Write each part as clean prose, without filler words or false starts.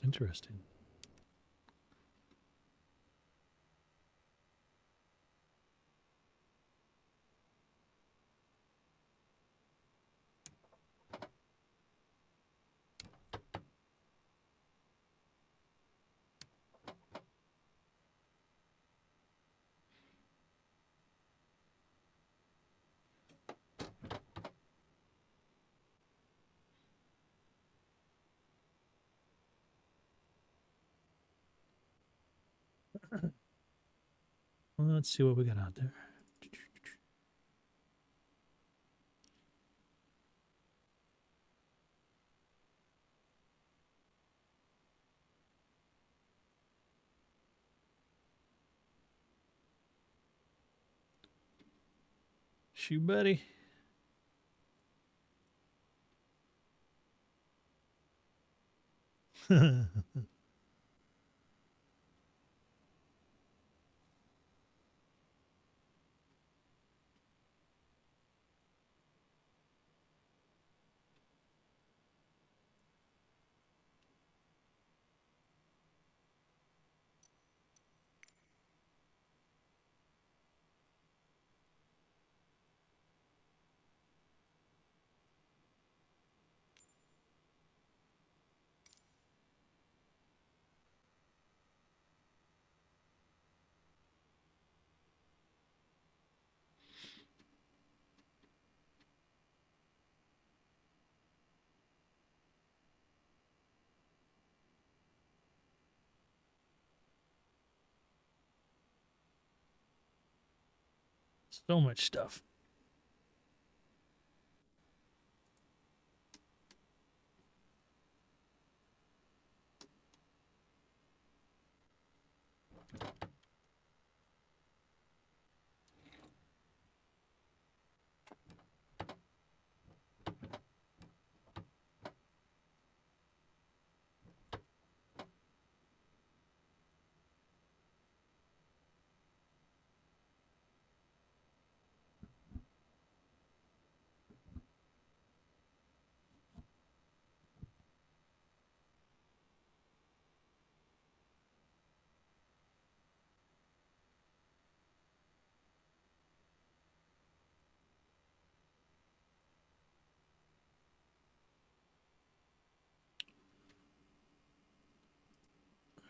Interesting. Well, let's see what we got out there. Shoot, buddy. So much stuff.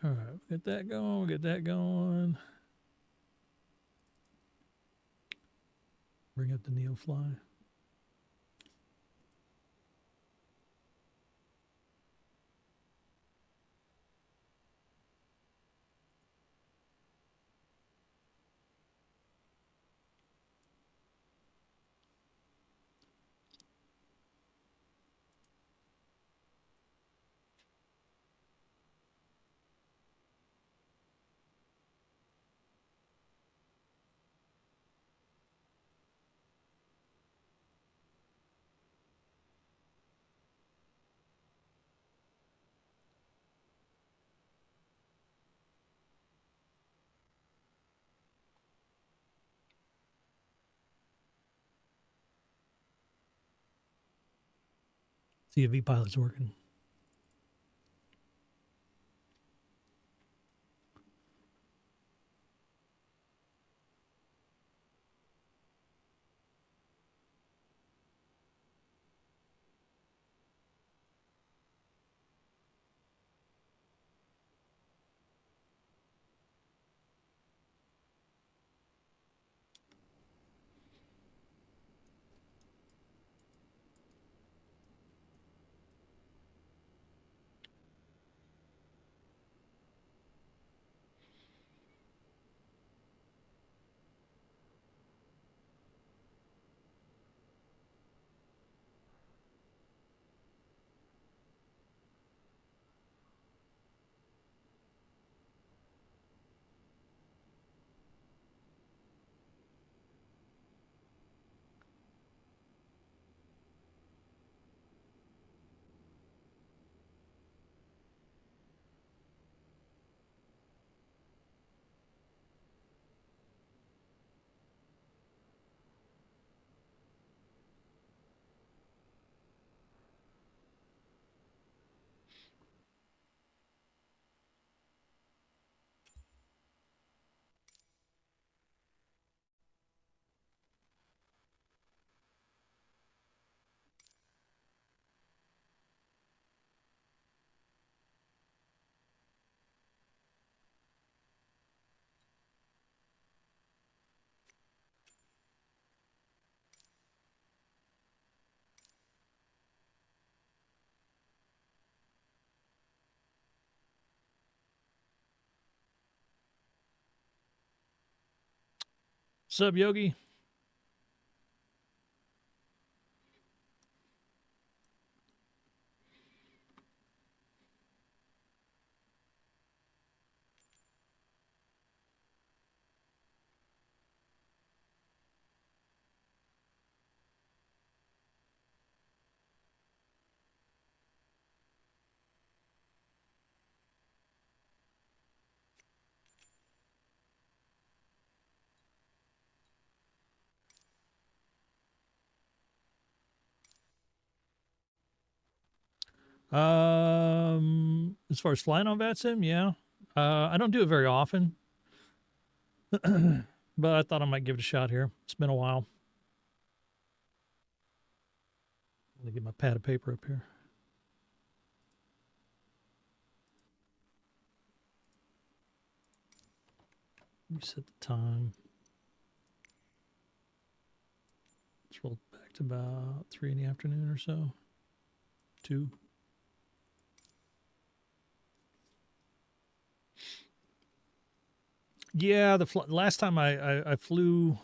All right, get that going. Get that going. Bring up the NeoFly. See if V-Pilot's working. Sub Yogi. As far as flying on VATSIM, yeah. I don't do it very often, but I thought I might give it a shot here. It's been a while. Let me get my pad of paper up here. Let me set the time. Let's roll back to about 3 in the afternoon or so. 2. Yeah, the last time I flew,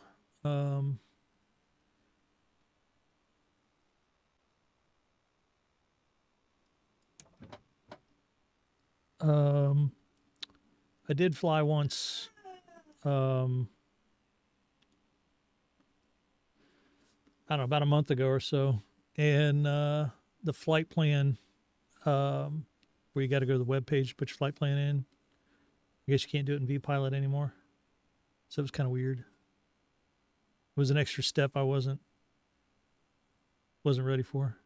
I did fly once. I don't know, about a month ago or so, and the flight plan, where you got to go to the web page, put your flight plan in. I guess you can't do it in vPilot anymore, so it was kind of weird. It was an extra step I wasn't ready for.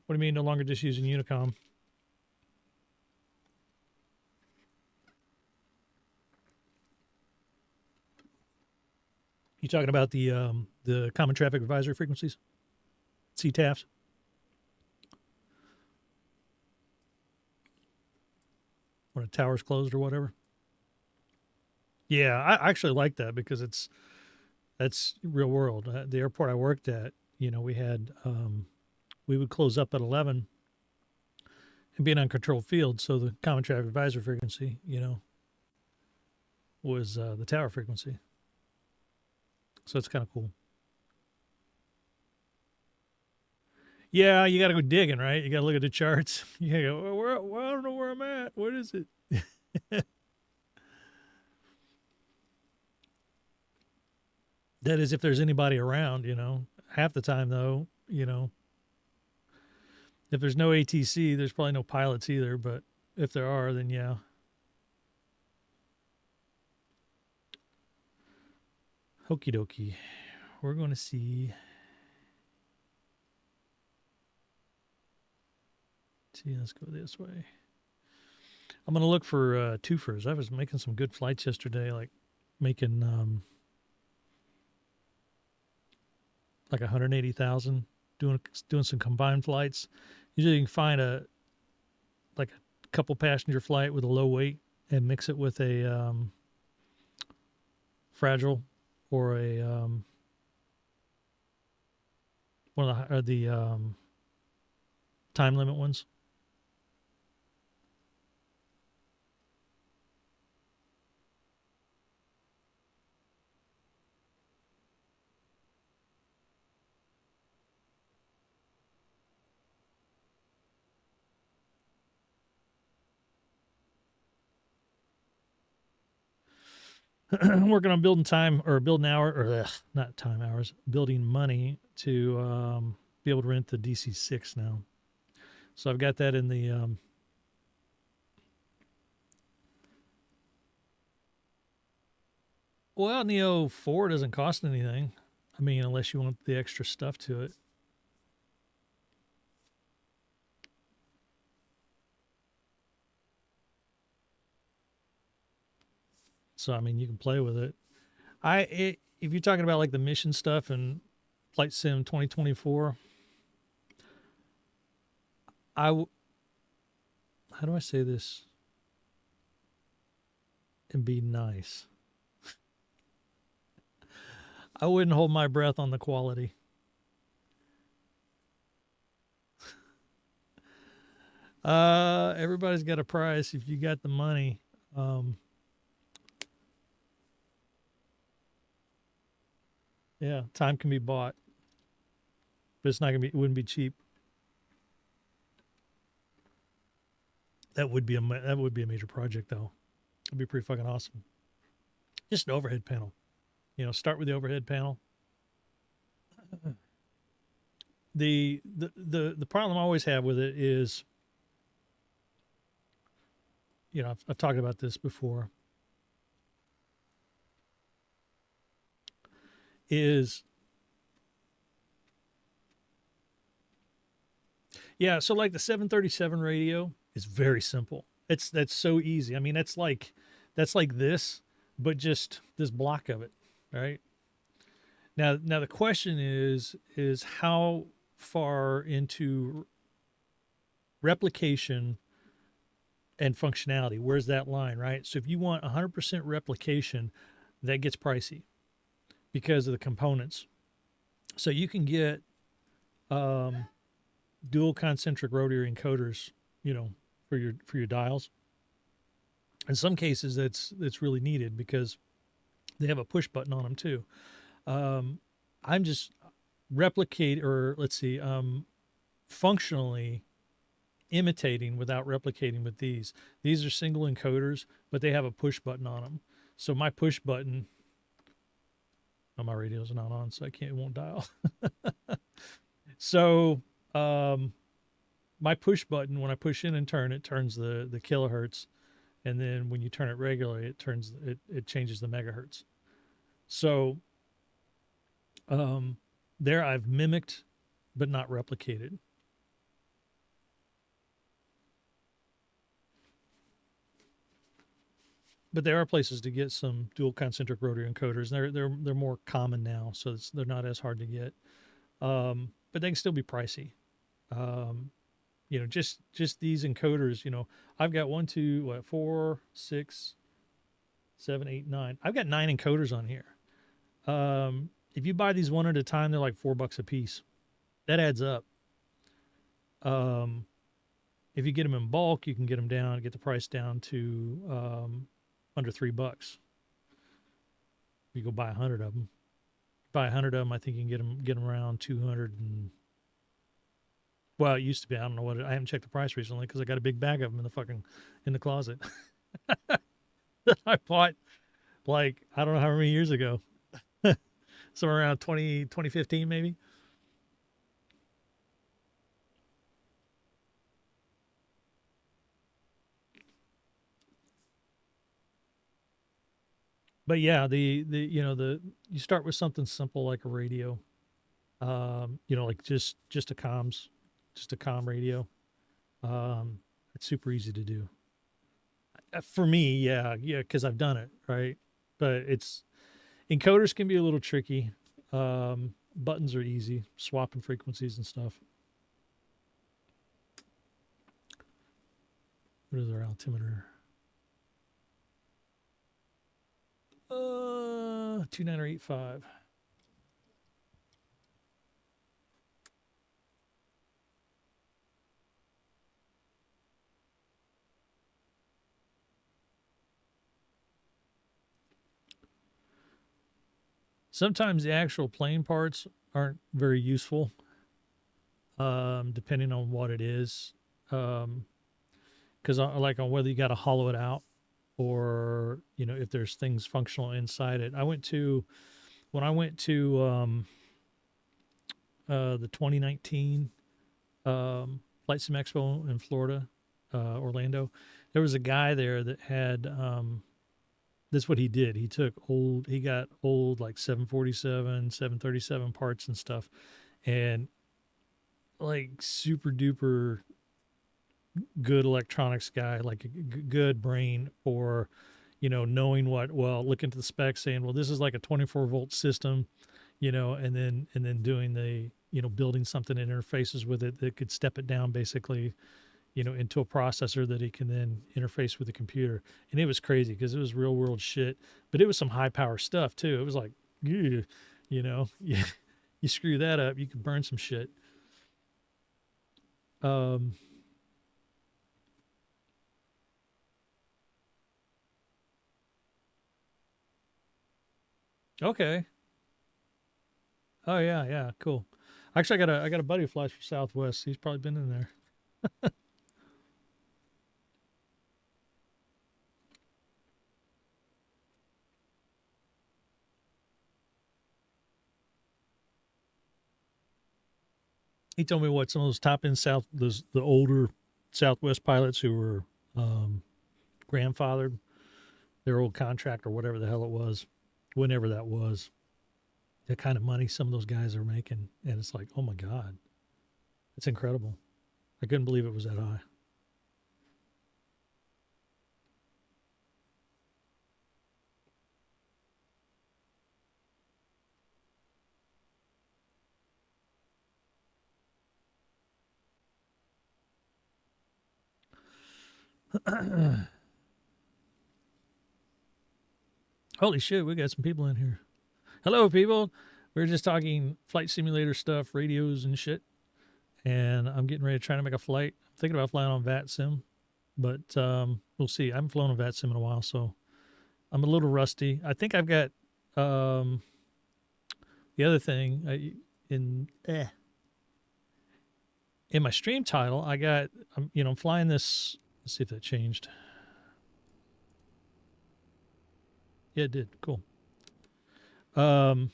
What do you mean no longer just using Unicom? You talking about the Common Traffic Advisory Frequencies, CTAFs? When a tower's closed or whatever. Yeah, I actually like that because that's real world. The airport I worked at, we had we would close up at 11 and be an uncontrolled field, so the Common Traffic Advisory Frequency, was the tower frequency. So it's kind of cool. Yeah, you got to go digging, right? You got to look at the charts. You got to go, well, I don't know where I'm at. What is it? That is if there's anybody around, Half the time, though, if there's no ATC, there's probably no pilots either. But if there are, then yeah. Okie dokie. We're going to see. Let's go this way. I'm going to look for twofers. I was making some good flights yesterday, like making like 180,000, doing some combined flights. Usually you can find a couple passenger flight with a low weight and mix it with a fragile or a one of the time limit ones. I'm working on building time or building hour or not time hours, building money to be able to rent the DC-3 now. So I've got that in the well, Neo4 doesn't cost anything. I mean, unless you want the extra stuff to it. So I mean, you can play with it. If you're talking about like the mission stuff and Flight Sim 2024, how do I say this and be nice? I wouldn't hold my breath on the quality. Everybody's got a price if you got the money. Um, yeah, time can be bought, but it's not gonna be. It wouldn't be cheap. That would be a major project though. It'd be pretty fucking awesome. Just an overhead panel. Start with the overhead panel. The problem I always have with it is, I've talked about this before. Is Yeah, so like the 737 radio is very simple. That's so easy. I mean, that's like this, but just this block of it, right? Now the question is how far into replication and functionality, where's that line, right? So if you want 100% replication, that gets pricey because of the components. So you can get um, dual concentric rotary encoders, for your dials. In some cases, that's really needed because they have a push button on them too. Um, I'm just replicate, or let's see, functionally imitating without replicating with these. These are single encoders, but they have a push button on them. So my push button, oh, my radio's not on, so it won't dial. So um, my push button, when I push in and turn, it turns the kilohertz, and then when you turn it regularly, it changes the megahertz. So um, there I've mimicked, but not replicated. But there are places to get some dual concentric rotary encoders. They're more common now, so they're not as hard to get. But they can still be pricey. Um, just these encoders. I've got one, two, what, four, six, seven, eight, nine. I've got 9 encoders on here. If you buy these one at a time, they're like $4 a piece. That adds up. Um, if you get them in bulk, you can get the price down to under $3. If you go buy 100 of them, buy 100 of them, I think you can get them around 200 and. Well, it used to be. I don't know I haven't checked the price recently because I got a big bag of them in the closet that I bought like I don't know how many years ago, somewhere around 2015 maybe. But yeah, the you start with something simple like a radio, like just just a comm radio. It's super easy to do. For me, yeah, because I've done it, right? But it's encoders can be a little tricky. Buttons are easy, swapping frequencies and stuff. What is our altimeter? 2985. Sometimes the actual plane parts aren't very useful, depending on what it is. Because like on whether you got to hollow it out or if there's things functional inside it. When I went to the 2019 Flight Sim Expo in Florida, Orlando. There was a guy there that had. That's what he did. He got old like 747, 737 parts and stuff, and like super duper good electronics guy, like a good brain for, knowing look into the specs, saying, well, this is like a 24-volt system, and then doing building something that interfaces with it that could step it down basically, into a processor that he can then interface with the computer. And it was crazy because it was real world shit, but it was some high power stuff too. It was like, you you screw that up, you could burn some shit. Um, okay. Oh yeah, yeah, cool. Actually, I got a buddy who flies for Southwest. He's probably been in there. He told me what some of those top end the older Southwest pilots who were um, grandfathered, their old contract or whatever the hell it was, whenever that was, the kind of money some of those guys are making, and it's like, oh my god, it's incredible. I couldn't believe it was that high. Holy shit, we got some people in here. Hello, people. We are just talking flight simulator stuff, radios and shit, and I'm getting ready to try to make a flight. I'm thinking about flying on VATSIM, but we'll see. I haven't flown on VATSIM in a while, so I'm a little rusty. I think I've got um, the other thing in my stream title. I'm flying this. Let's see if that changed. Yeah, it did. Cool. Um,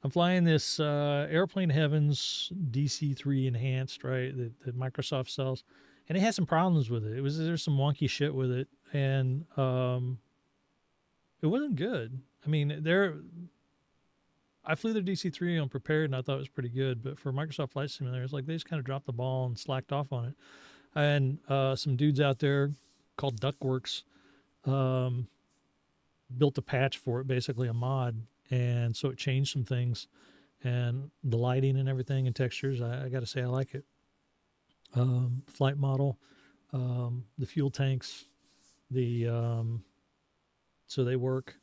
I'm flying this Airplane Heavens DC-3 enhanced, right? That Microsoft sells, and it had some problems with it. There's some wonky shit with it, and it wasn't good. I mean, I flew the DC-3 on prepared, and I thought it was pretty good. But for Microsoft Flight Simulator, it's like they just kind of dropped the ball and slacked off on it. And some dudes out there called DuckWorks um, built a patch for it, basically a mod, and so it changed some things and the lighting and everything and textures. I got to say, I like it. Flight model, the fuel tanks, the so they work.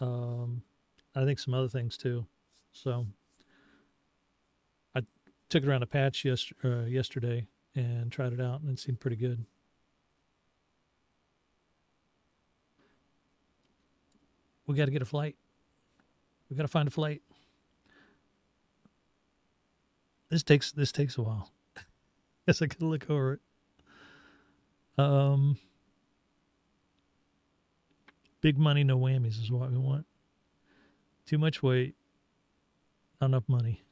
Um, I think some other things too. So I took it around a patch yesterday and tried it out, and it seemed pretty good. We got to get a flight. We got to find a flight. This takes a while. Guess I could look over it. Um, Big money, no whammies is what we want. Too much weight, not enough money.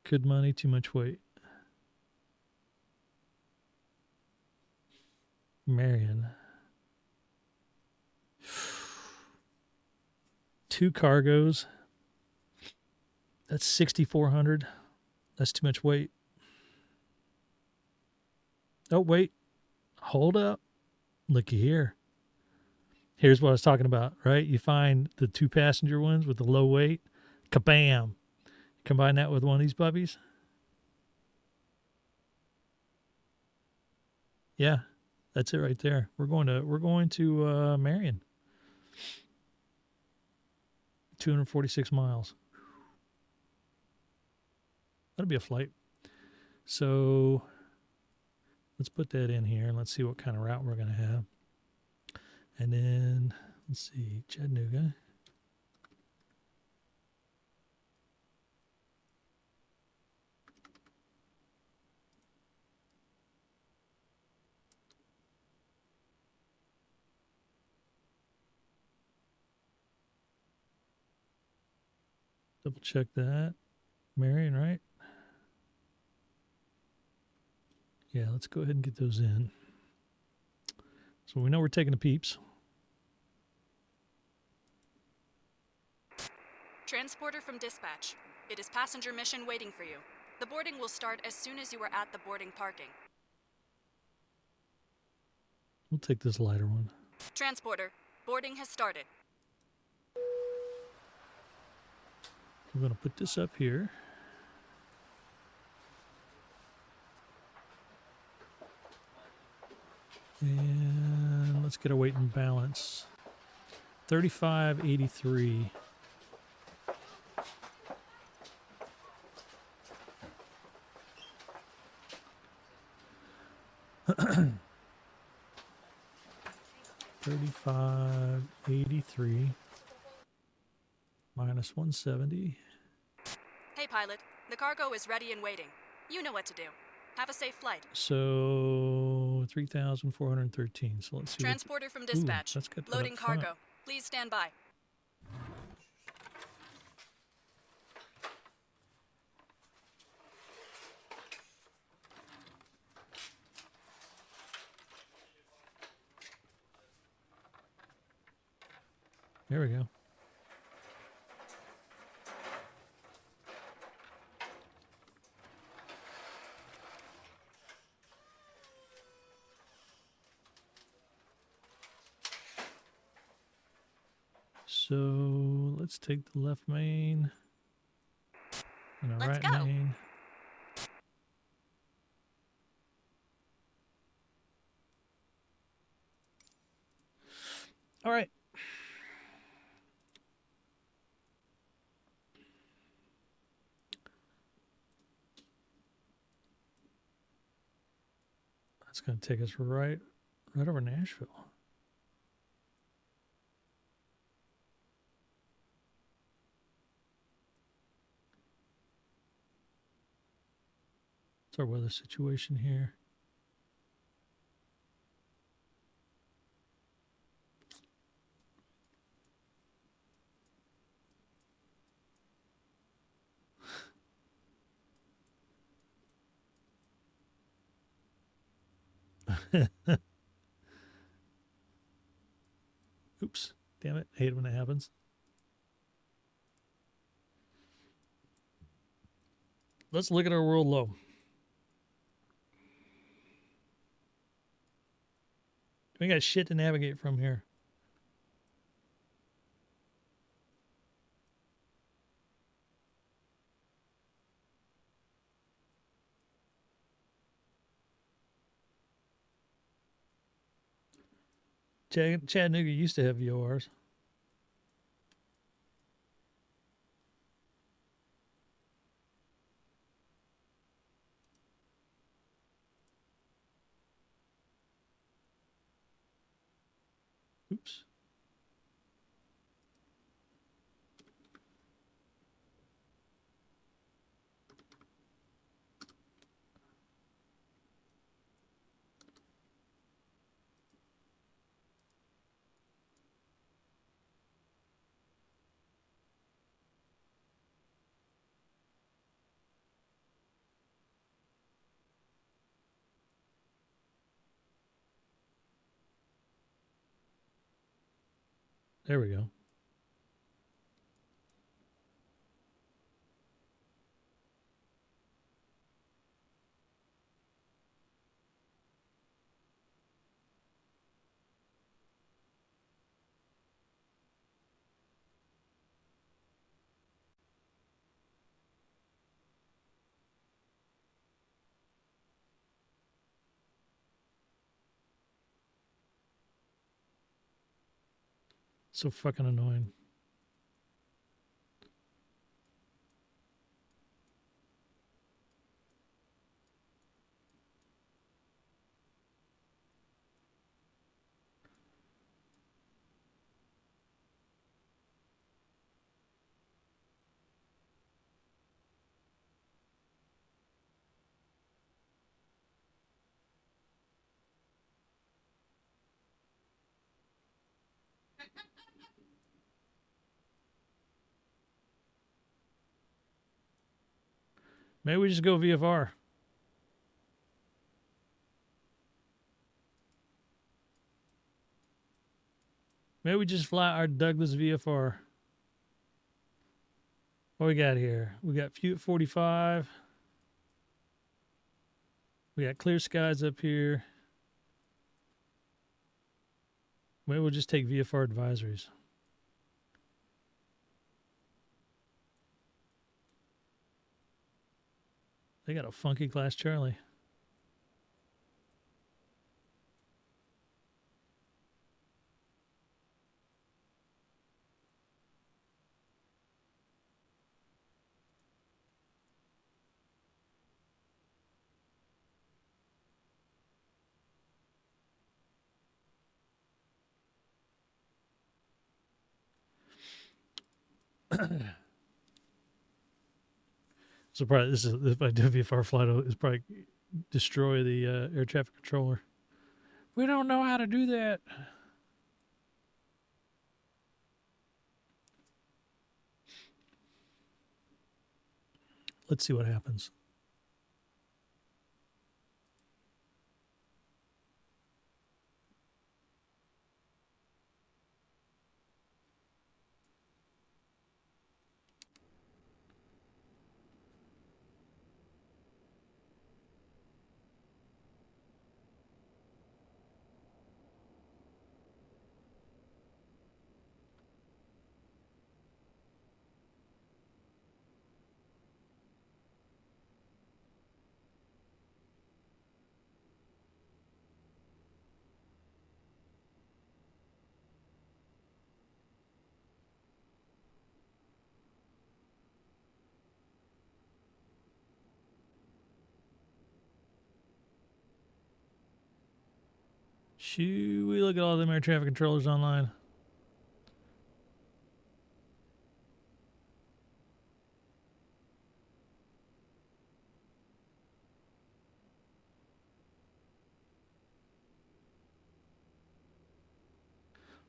Good money, too much weight. Marion. Two cargos. That's 6,400. That's too much weight. Oh, wait. Hold up. Looky here. Here's what I was talking about, right? You find the two passenger ones with the low weight. Kabam. Combine that with one of these puppies. Yeah, that's it right there. We're going to Marion. 246 miles. That'll be a flight. So let's put that in here and let's see what kind of route we're going to have. And then let's see, Chattanooga. Double check that. Marion, right? Yeah, let's go ahead and get those in. So we know we're taking the peeps. Transporter from dispatch. It is passenger mission waiting for you. The boarding will start as soon as you are at the boarding parking. We'll take this lighter one. Transporter, boarding has started. I'm going to put this up here. And let's get a weight and balance. 3583. $35.83 minus 170. Hey pilot, the cargo is ready and waiting. You know what to do. Have a safe flight. So 3,413. So let's see. Transporter from dispatch. Let's get that Loading up front. cargo. Please stand by. There we go. So let's take the left main and the Let's right go. main. All right. That's going to take us right over Nashville. What's our weather situation here? Oops. Damn it. I hate it when it happens. Let's look at our world low. We got shit to navigate from here. Chattanooga used to have VORs. Oops. There we go. So fucking annoying. Maybe we just go VFR. Maybe we just fly our Douglas VFR. What we got here? We got few at 45. We got clear skies up here. Maybe we'll just take VFR advisories. They got a funky glass Charlie. So probably this is if I do VFR flight, it's probably destroy the air traffic controller. We don't know how to do that. Let's see what happens. Shoo, we look at all them air traffic controllers online.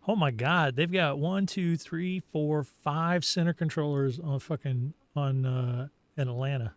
Oh my God, they've got 1, 2, 3, 4, 5 center controllers on fucking on in Atlanta.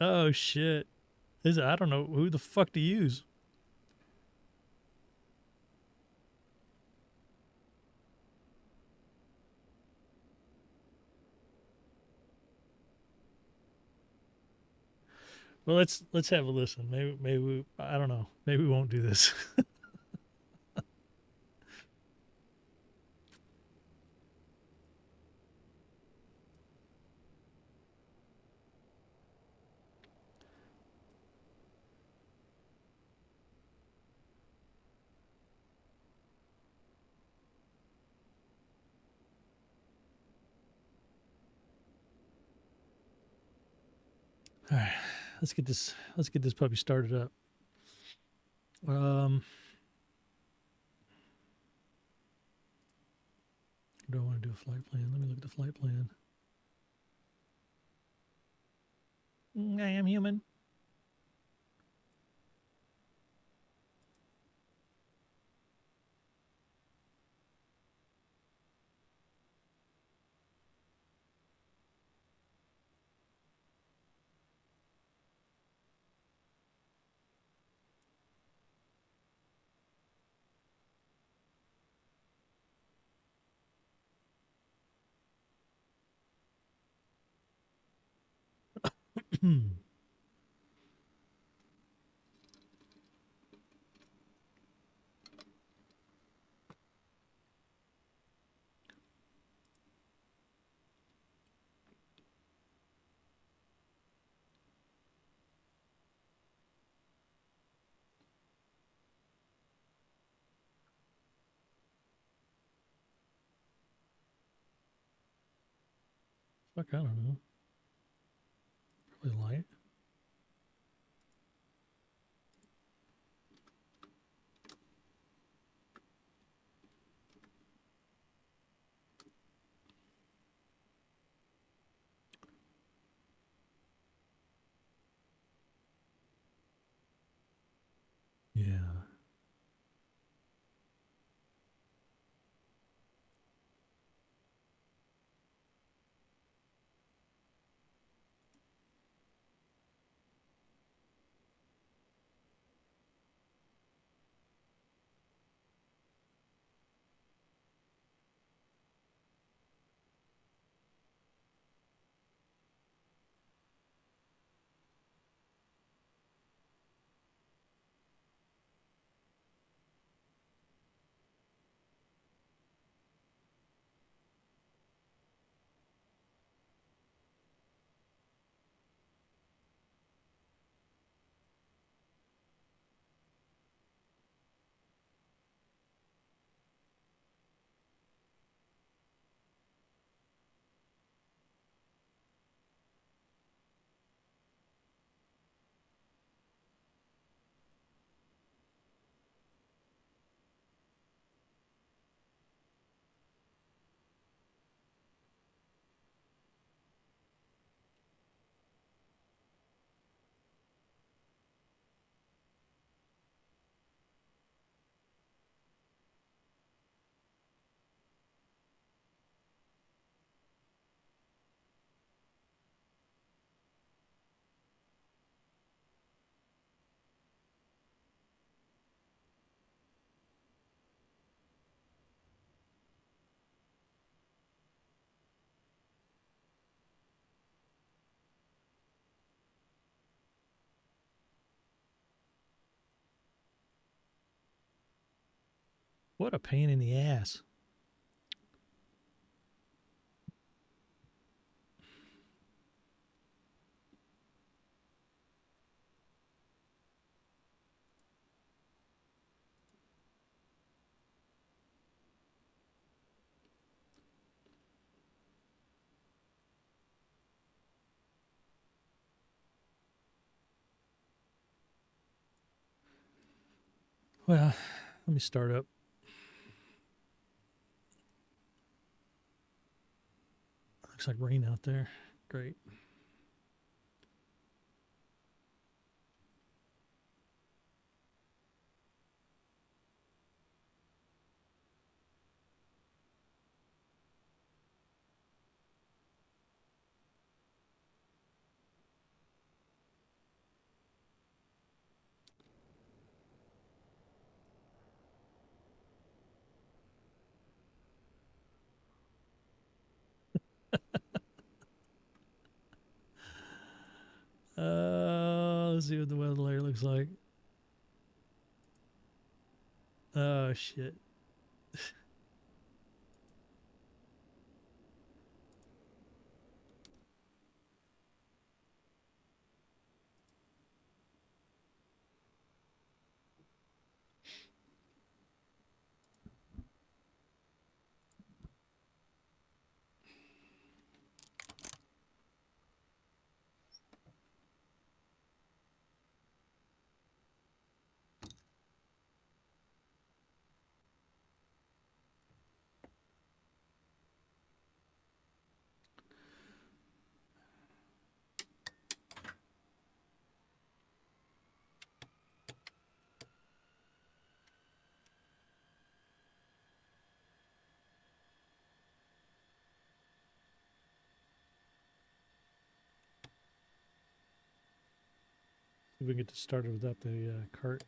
Oh shit. I don't know who the fuck to use. Well, let's have a listen. I don't know. Maybe we won't do this. All right, let's get this puppy started up. Do I want to do a flight plan? Let me look at the flight plan. I am human. Fuck, I don't know. Probably light. Yeah. What a pain in the ass. Well, let me start up. Looks like rain out there. Great. Let's see what the weather layer looks like. Oh, shit. See if we can get this started without the cart.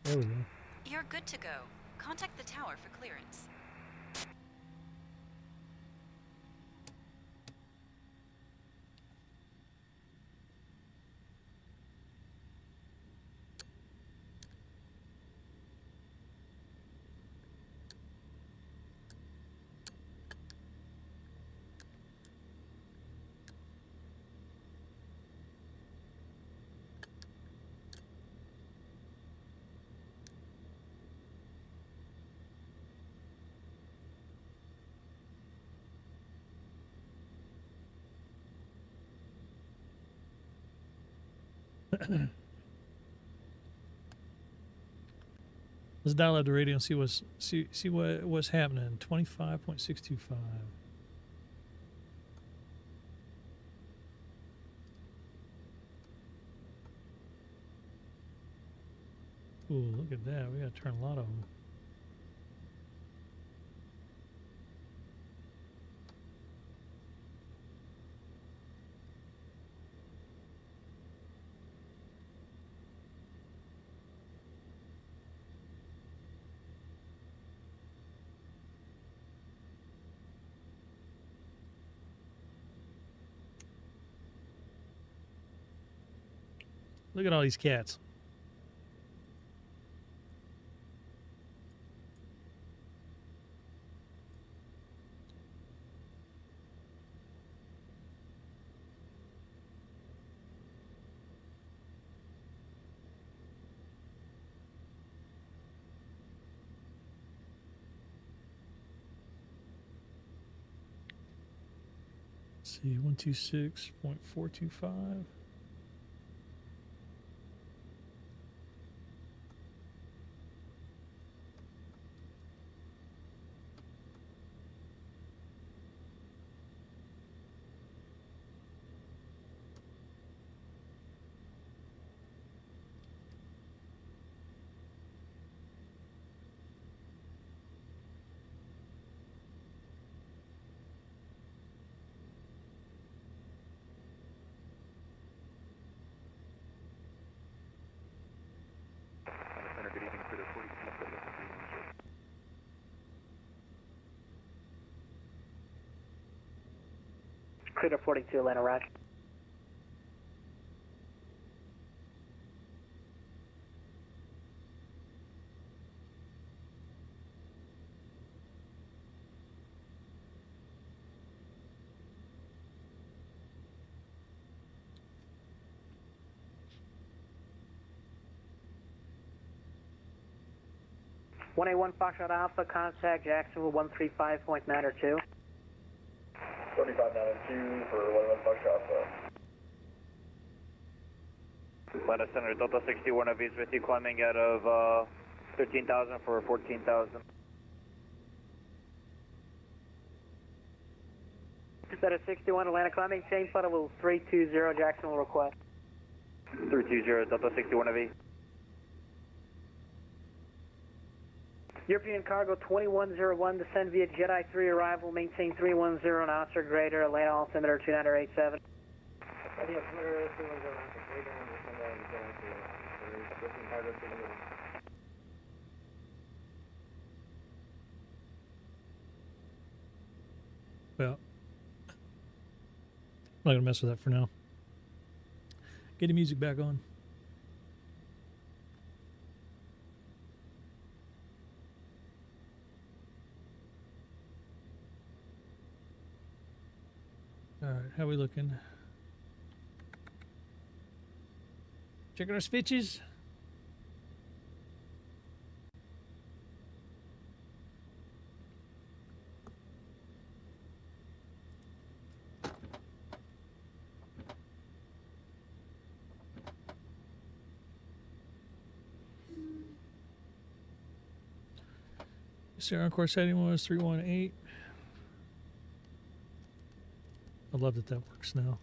There we go. You're good to go. Contact the tower for clearance. Let's dial up the radio and see what's happening. 25.625. Ooh, look at that. We gotta turn a lot of them. Look at all these cats. Let's see, 126.425. Cruiser 42, Atlanta, Roger. One A1 Foxtrot Alpha, contact Jacksonville 135.902. 3592 for 11 Foxtrot Alpha. Atlanta Center, Delta 61 of is with you, climbing out of 13,000 for 14,000. Center 61, Atlanta climbing, change flight level 320, Jacksonville request. 320, Delta 61 of E. European Cargo 2101, descend via Jedi 3 arrival, maintain 310 on Oxford Greater, Atlanta altimeter 2987. Well, I'm not gonna mess with that for now. Get the music back on. All right, how we looking? Checking our switches. Our on-course heading was 318. I love that works now.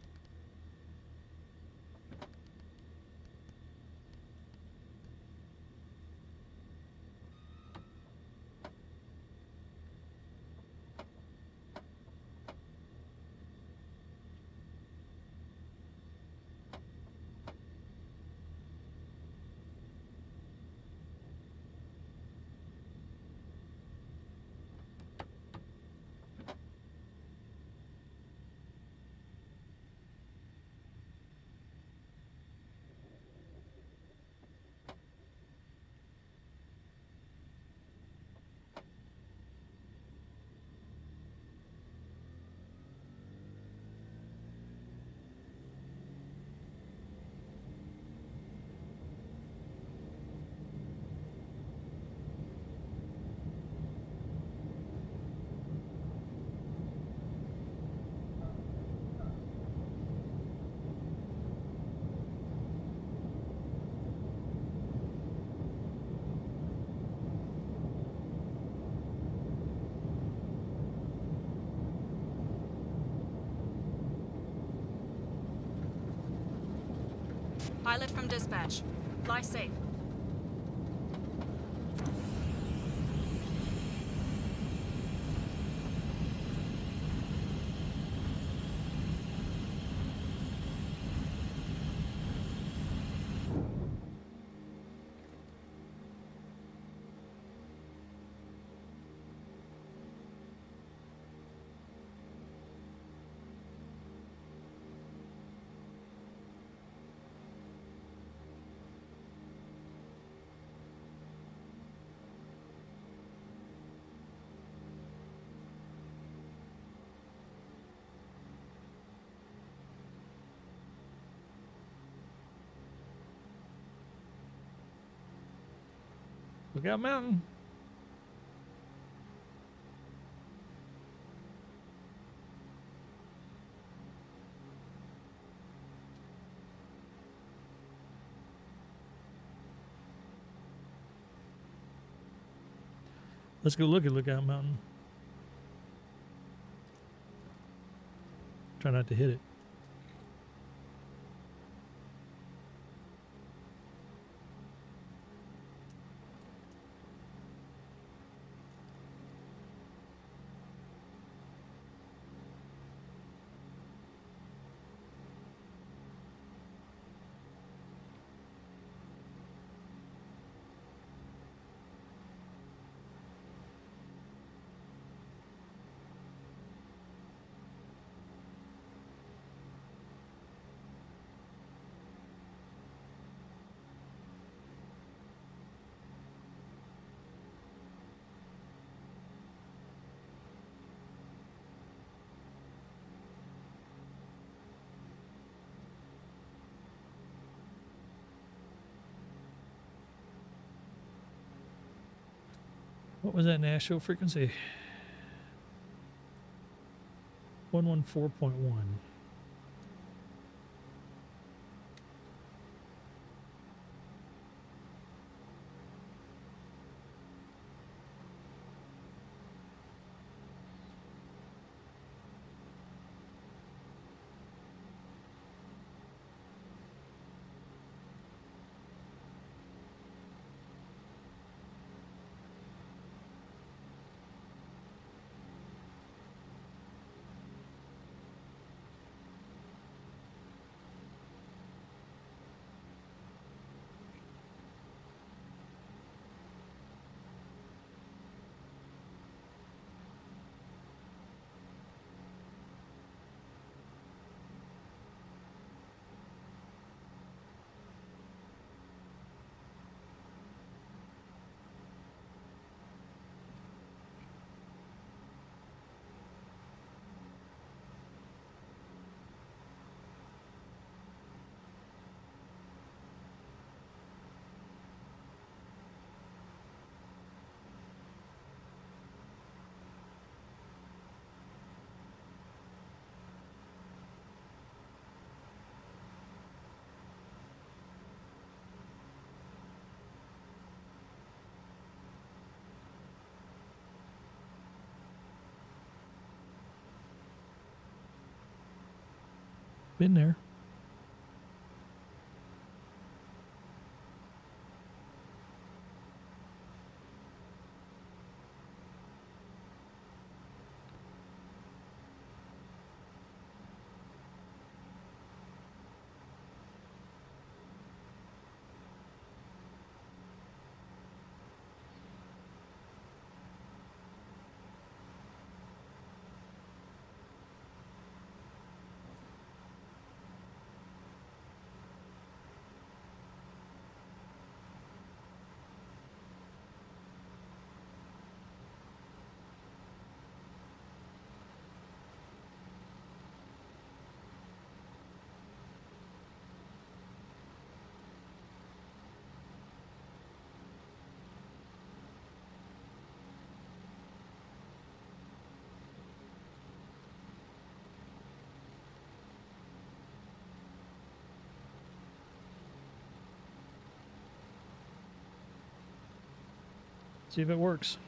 Pilot from dispatch. Fly safe. Lookout Mountain. Let's go look at Lookout Mountain. Try not to hit it. What was that Nashville frequency? 114.1. Been there. See if it works.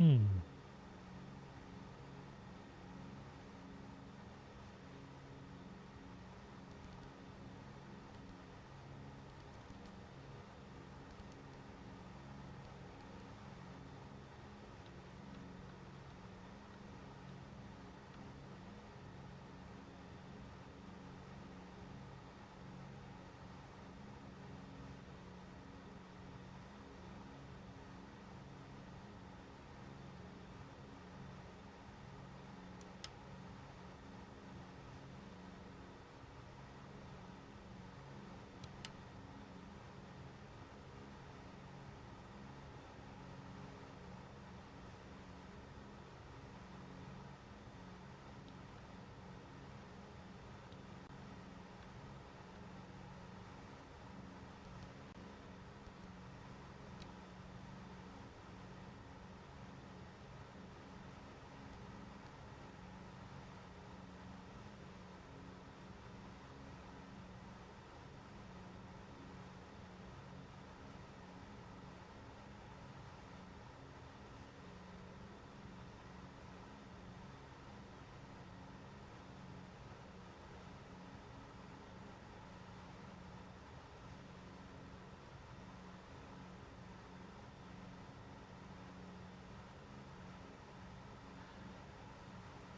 Hmm.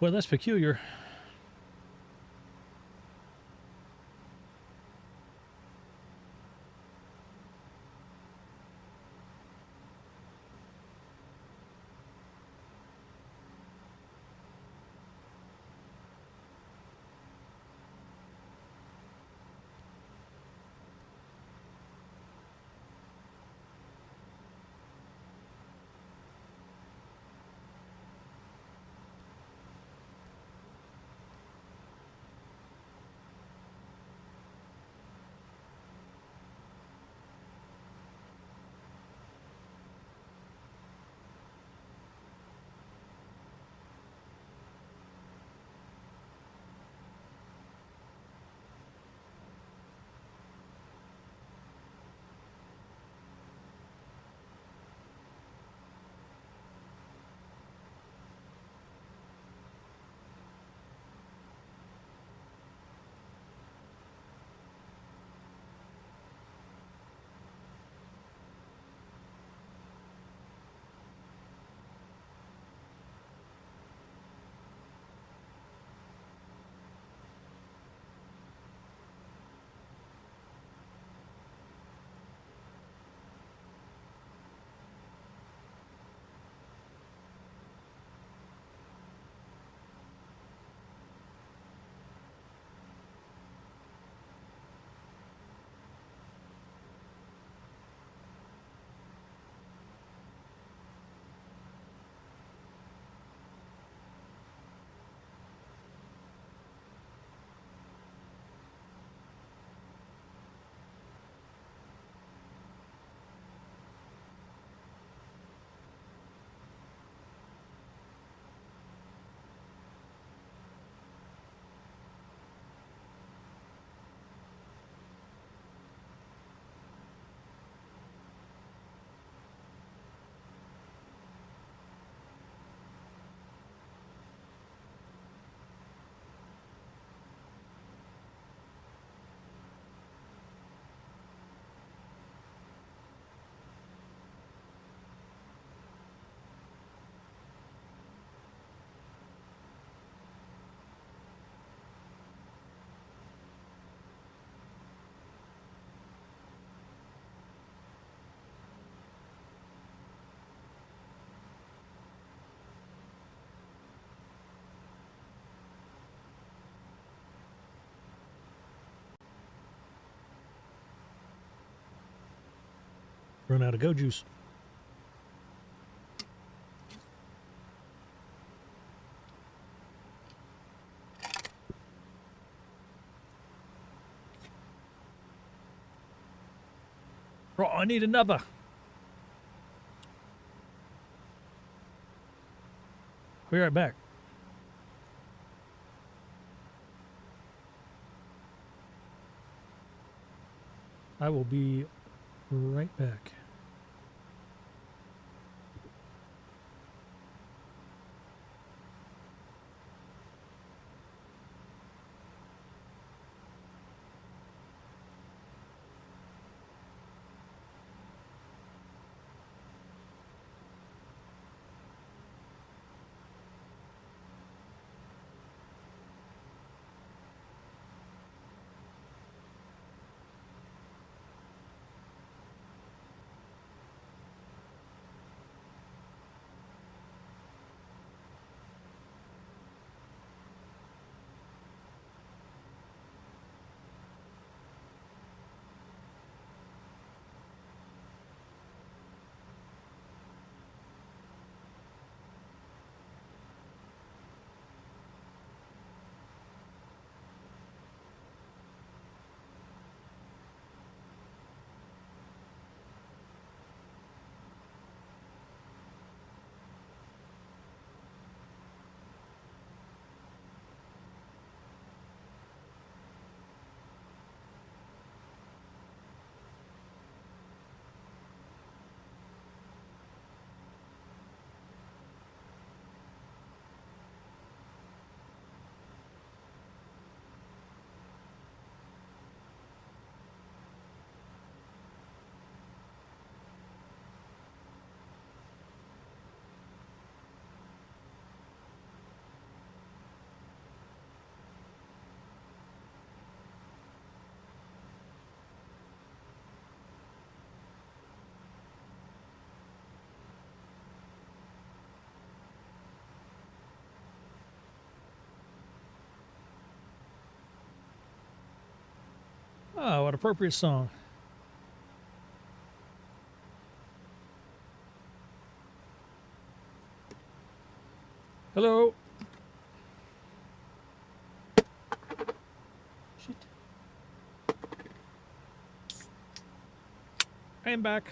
Well, that's peculiar. Run out of go juice. Oh, I need another. Be right back. I will be right back. Oh, what appropriate song. Hello. Shit. I am back.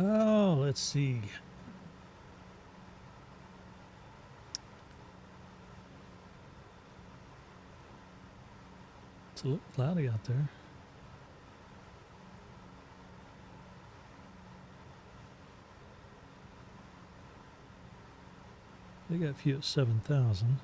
Oh, let's see. It's a little cloudy out there. They got a few at 7,000.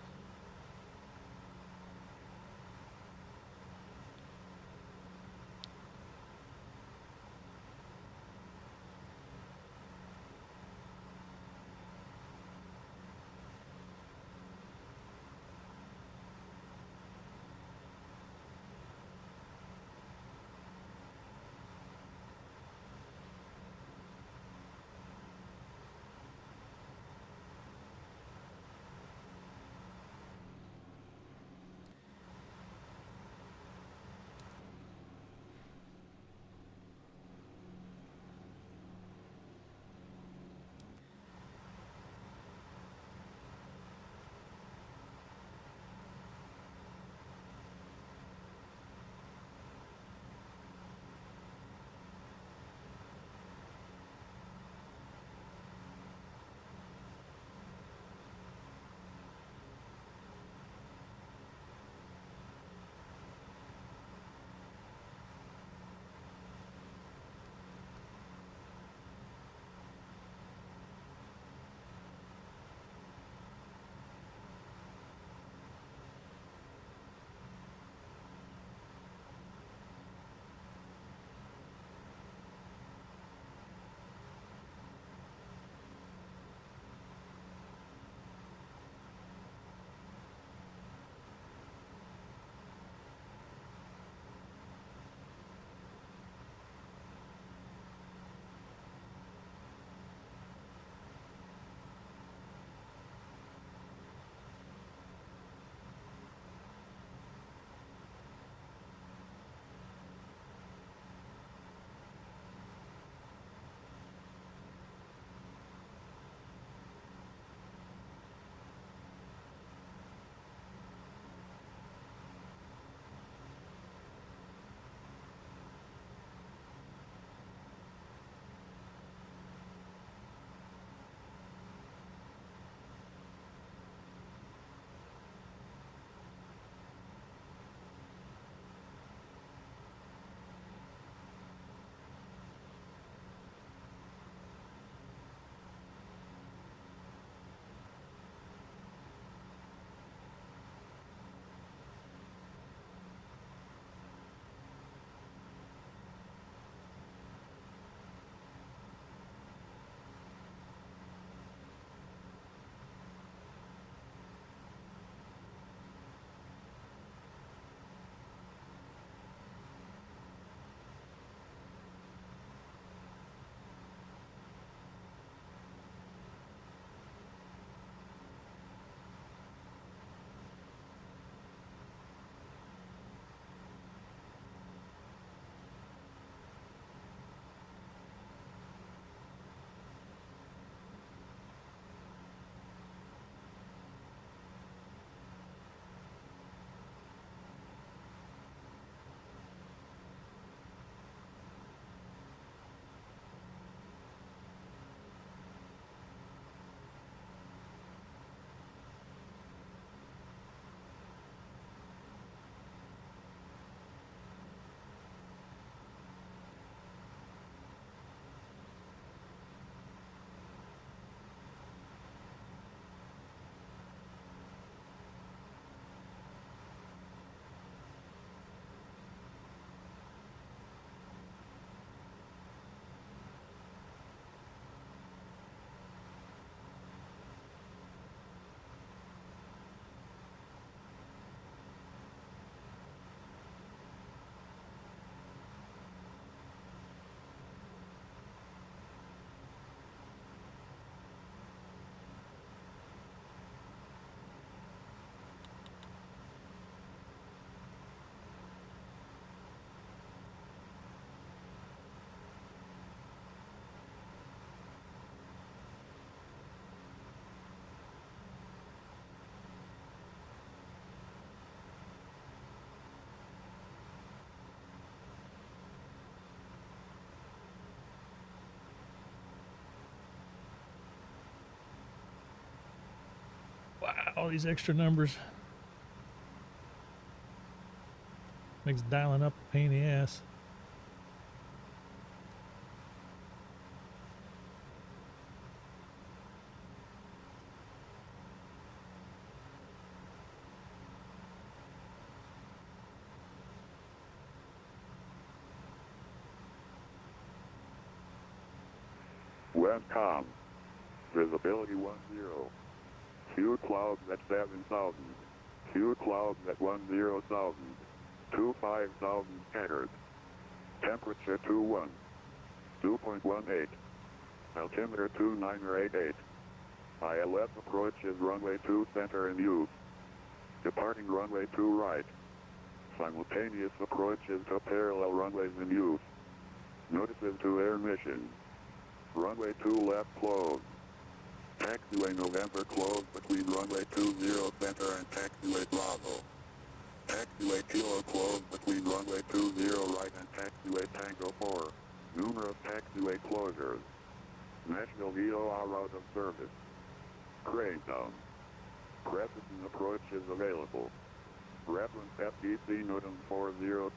All these extra numbers. Makes dialing up a pain in the ass. Westcom. Visibility 10. Q clouds at 7,000. Q clouds at 10,000. 25,000 scattered. Temperature 21. 2.18. Altimeter 2988. ILS approaches runway 2 center in use. Departing runway 2 right. Simultaneous approaches to parallel runways in use. Notices to air mission. Runway 2 left closed. Taxiway November closed between runway 20 center and taxiway Bravo. Taxiway Kilo closed between runway 20 right and taxiway Tango 4. Numerous taxiway closures. Nashville VOR out of service. Crane down. Precision approach is available. Reference FDC Newton 40.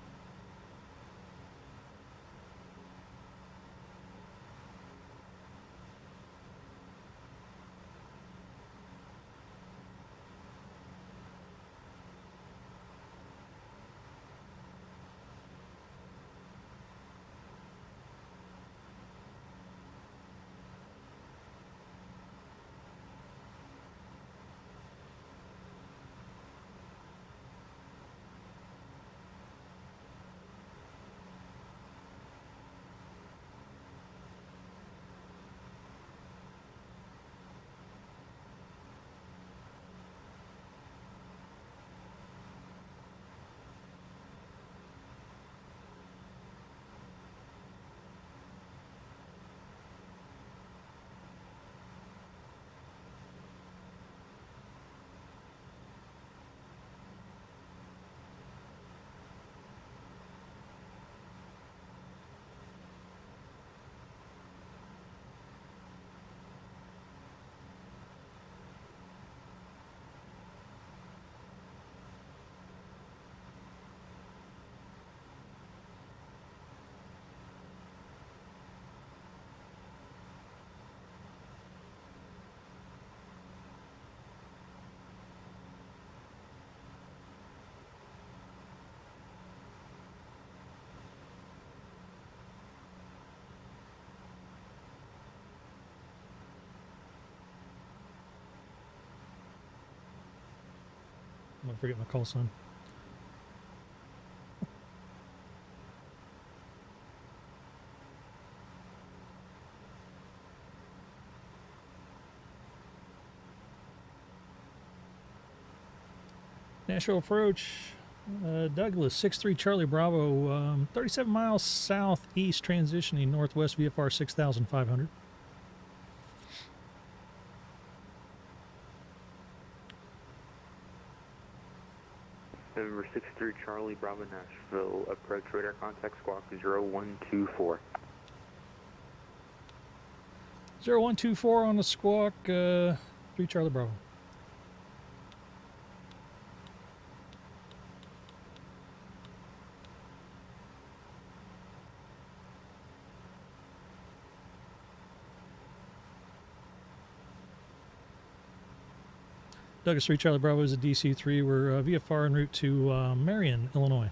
I'm gonna forget my call sign. Nashville approach. Douglas 63 Charlie Bravo, 37 miles southeast, transitioning northwest VFR 6500. November 63 Charlie Bravo Nashville, approach radar contact squawk 0124. 0124 on the squawk, 3 Charlie Bravo. Douglas 3 Charlie Bravo is a DC-3. We're VFR en route to Marion, Illinois.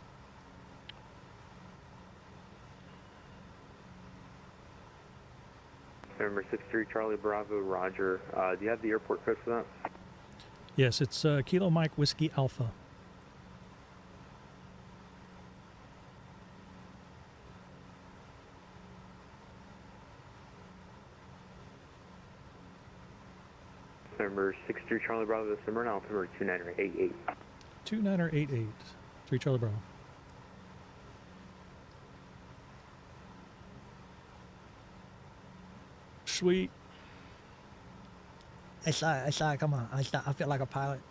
November 63 Charlie Bravo, roger. Do you have the airport code for that? Yes, it's Kilo Mike Whiskey Alpha. November 63 Charlie Bravo, the Simmer, altimeter 2988. 2988. 3 Charlie Bravo. Sweet. SI, come on. I feel like a pilot.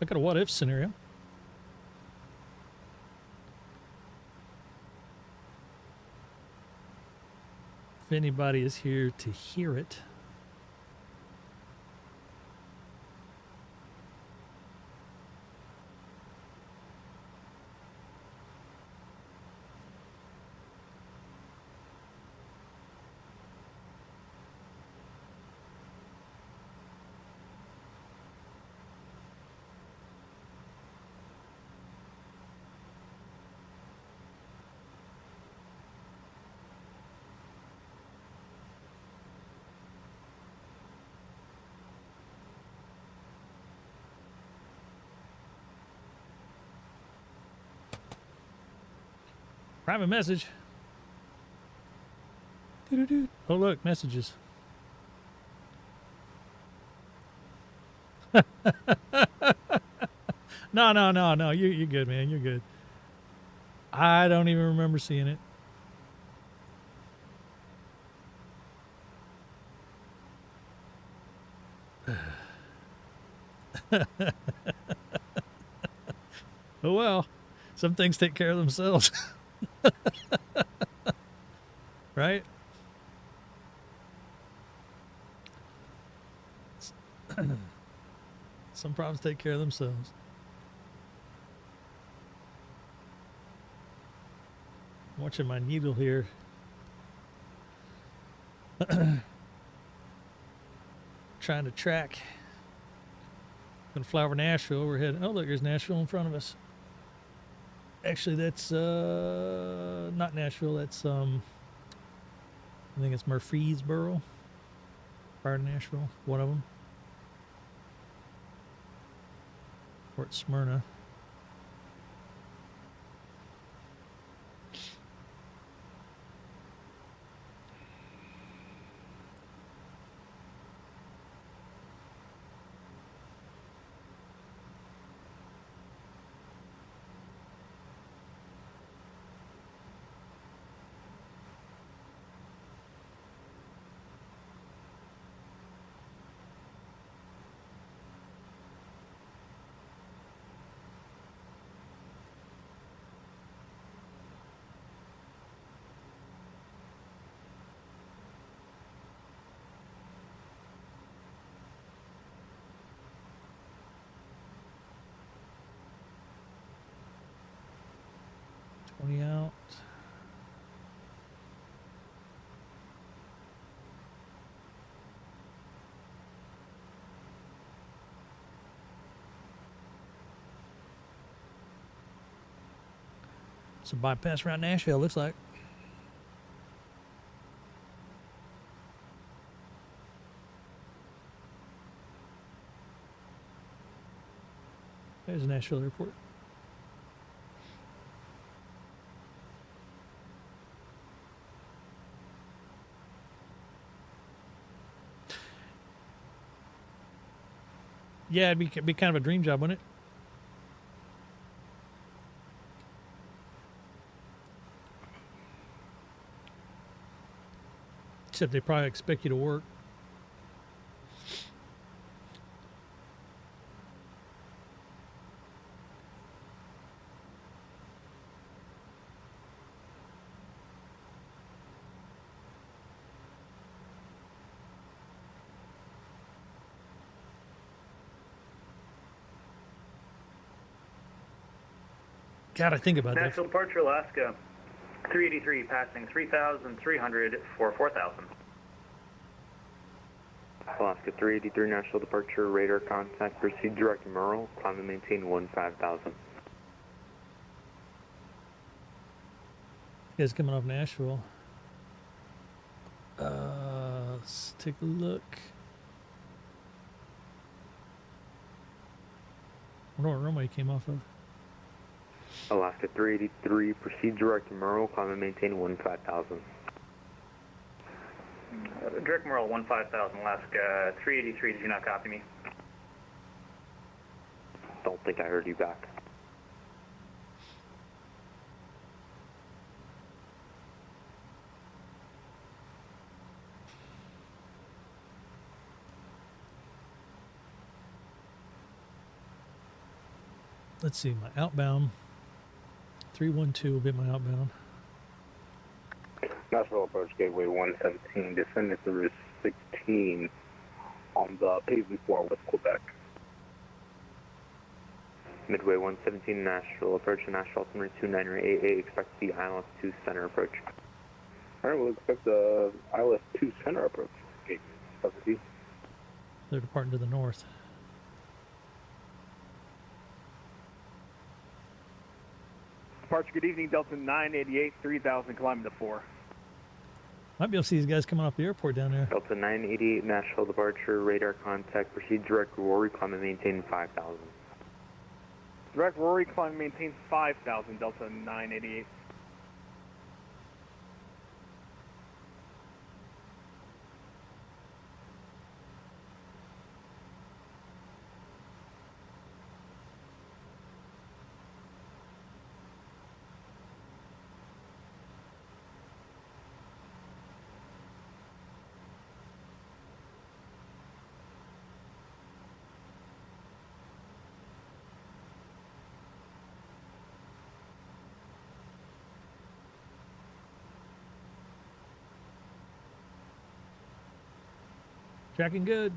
I got a what if scenario. If anybody is here to hear it. Private message. Doo-doo-doo. Oh, look, messages. No. You're good, man. You're good. I don't even remember seeing it. Oh, well. Some things take care of themselves. Right? Some problems take care of themselves. I'm watching my needle here. Trying to track. Gonna fly over Nashville. We're heading. Oh, look, there's Nashville in front of us. Actually, that's not Nashville. That's I think it's Murfreesboro. Prior to Nashville, one of them. Or it's Smyrna. Out. It's a bypass around Nashville, looks like. There's a Nashville airport. Yeah, it'd be kind of a dream job, wouldn't it? Except they probably expect you to work. God, I think about that. Nashville departure, Alaska, 383 passing 3,300 for 4,000. Alaska 383 Nashville departure, radar contact, proceed direct Merle, climb and maintain 15,000. You guys coming off Nashville. Let's take a look. I don't know what runway he came off of. Alaska 383, proceed direct Merle, climb and maintain 15,000. Direct Merle, 15,000, Alaska 383, did you not copy me? Don't think I heard you back. let's see, my outbound. 312 will be my outbound. National Approach Gateway 117, descending through 16 on the pavement floor with Quebec. Midway 117, Nashville approach to Nashville altimeter 2988, expect the ILS 2 center approach. Alright, we'll expect the ILS 2 center approach. Okay, They're departing to the north. Departure, good evening, Delta 988, 3000, climbing to 4. Might be able to see these guys coming off the airport down there. Delta 988, Nashville departure, radar contact, proceed direct Rory, climb and maintain 5000. Direct Rory, climb and maintain 5000, Delta 988. Tracking good.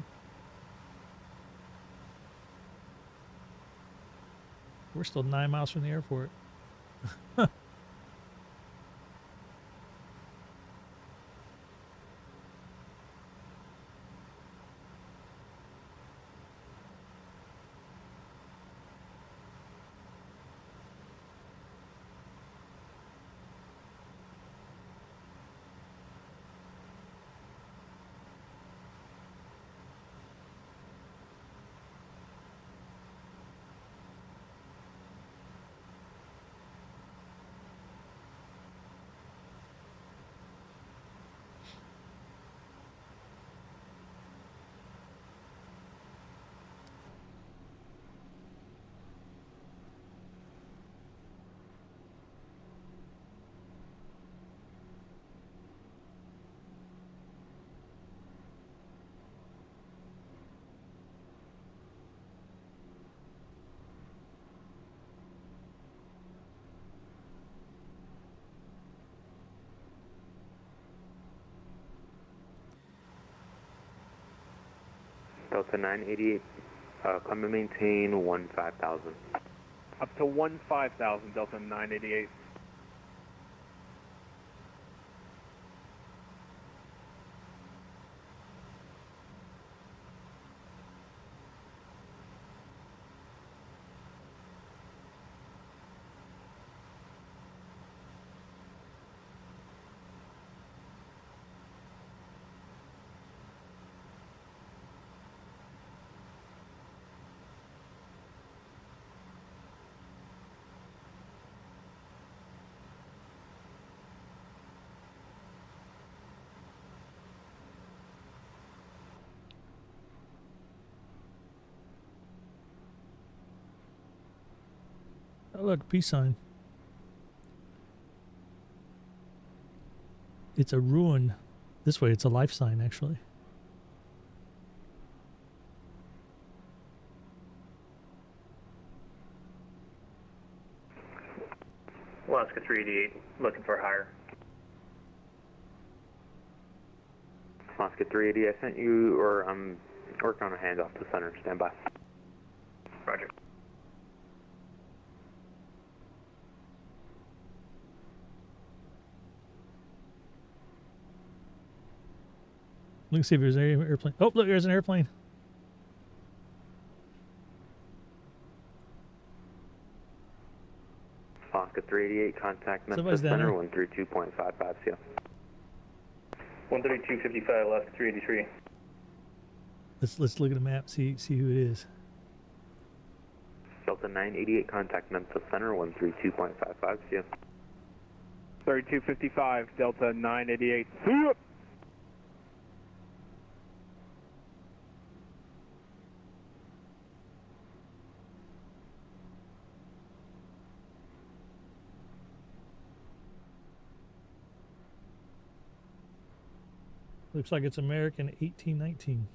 We're still 9 miles from the airport. Delta 988, climb and maintain 15,000. Up to 15,000, Delta 988. Oh, look, peace sign. It's a ruin. This way, it's a life sign, actually. Alaska 388, looking for higher. Alaska 380, I sent you, or I'm working on a handoff to center. Stand by. Roger. Look, see if there's an airplane. Oh, look, there's an airplane. Alaska 388, contact Somebody's Memphis down Center, there. 132.55 CL. 132.55, Alaska 383. Let's look at the map. See who it is. Delta 988, contact Memphis Center, 132.55 CL. 3255, Delta 988. See ya! Looks like it's American 1819.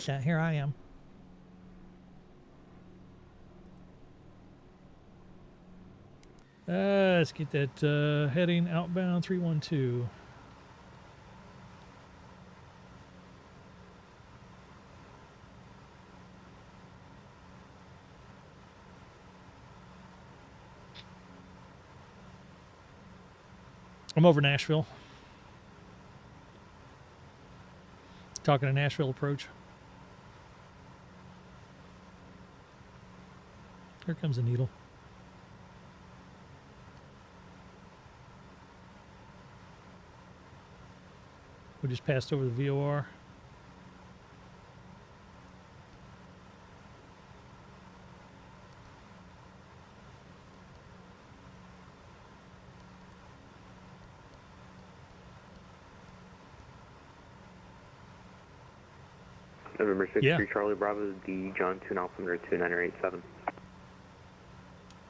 So here I am. Let's get that heading outbound 312. I'm over Nashville. Talking to Nashville approach. Here comes a needle. We just passed over the VOR. November 6th, Yeah. 3 Charlie Bravo, D John 2 altimeter 2987.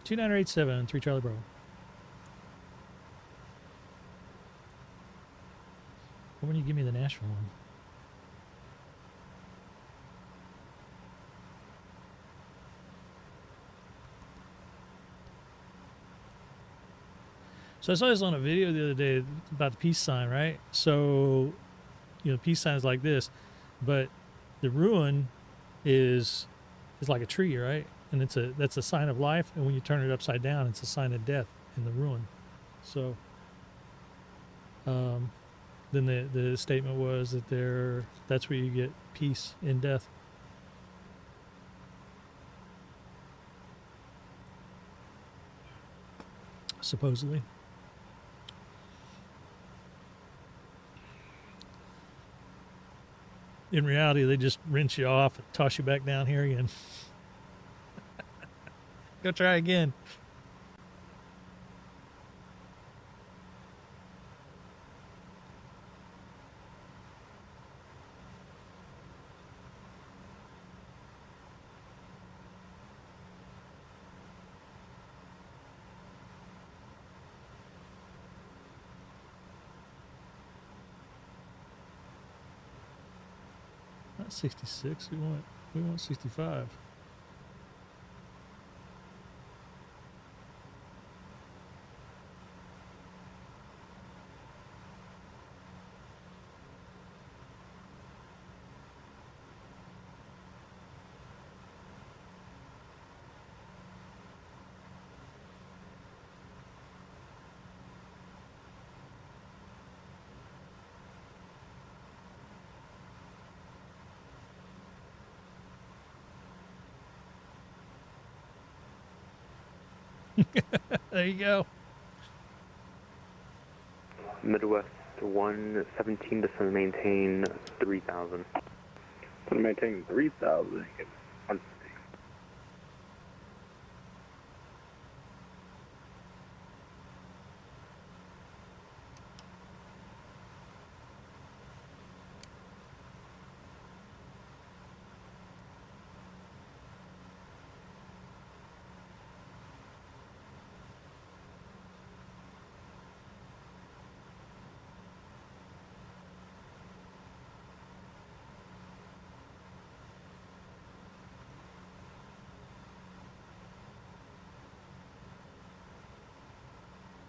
2987, 3 Charlie Bravo. When you give me the Nashville one? So I saw this on a video the other day about the peace sign, right? So, you know, peace sign is like this, but the ruin is like a tree, right? And that's a sign of life, and when you turn it upside down, it's a sign of death in the ruin. So, then the statement was that that's where you get peace in death. Supposedly. In reality, they just rinse you off and toss you back down here again. Go try again. Not 66. We want 65. There you go. Midwest 117 to maintain 3000. To maintain 3,000.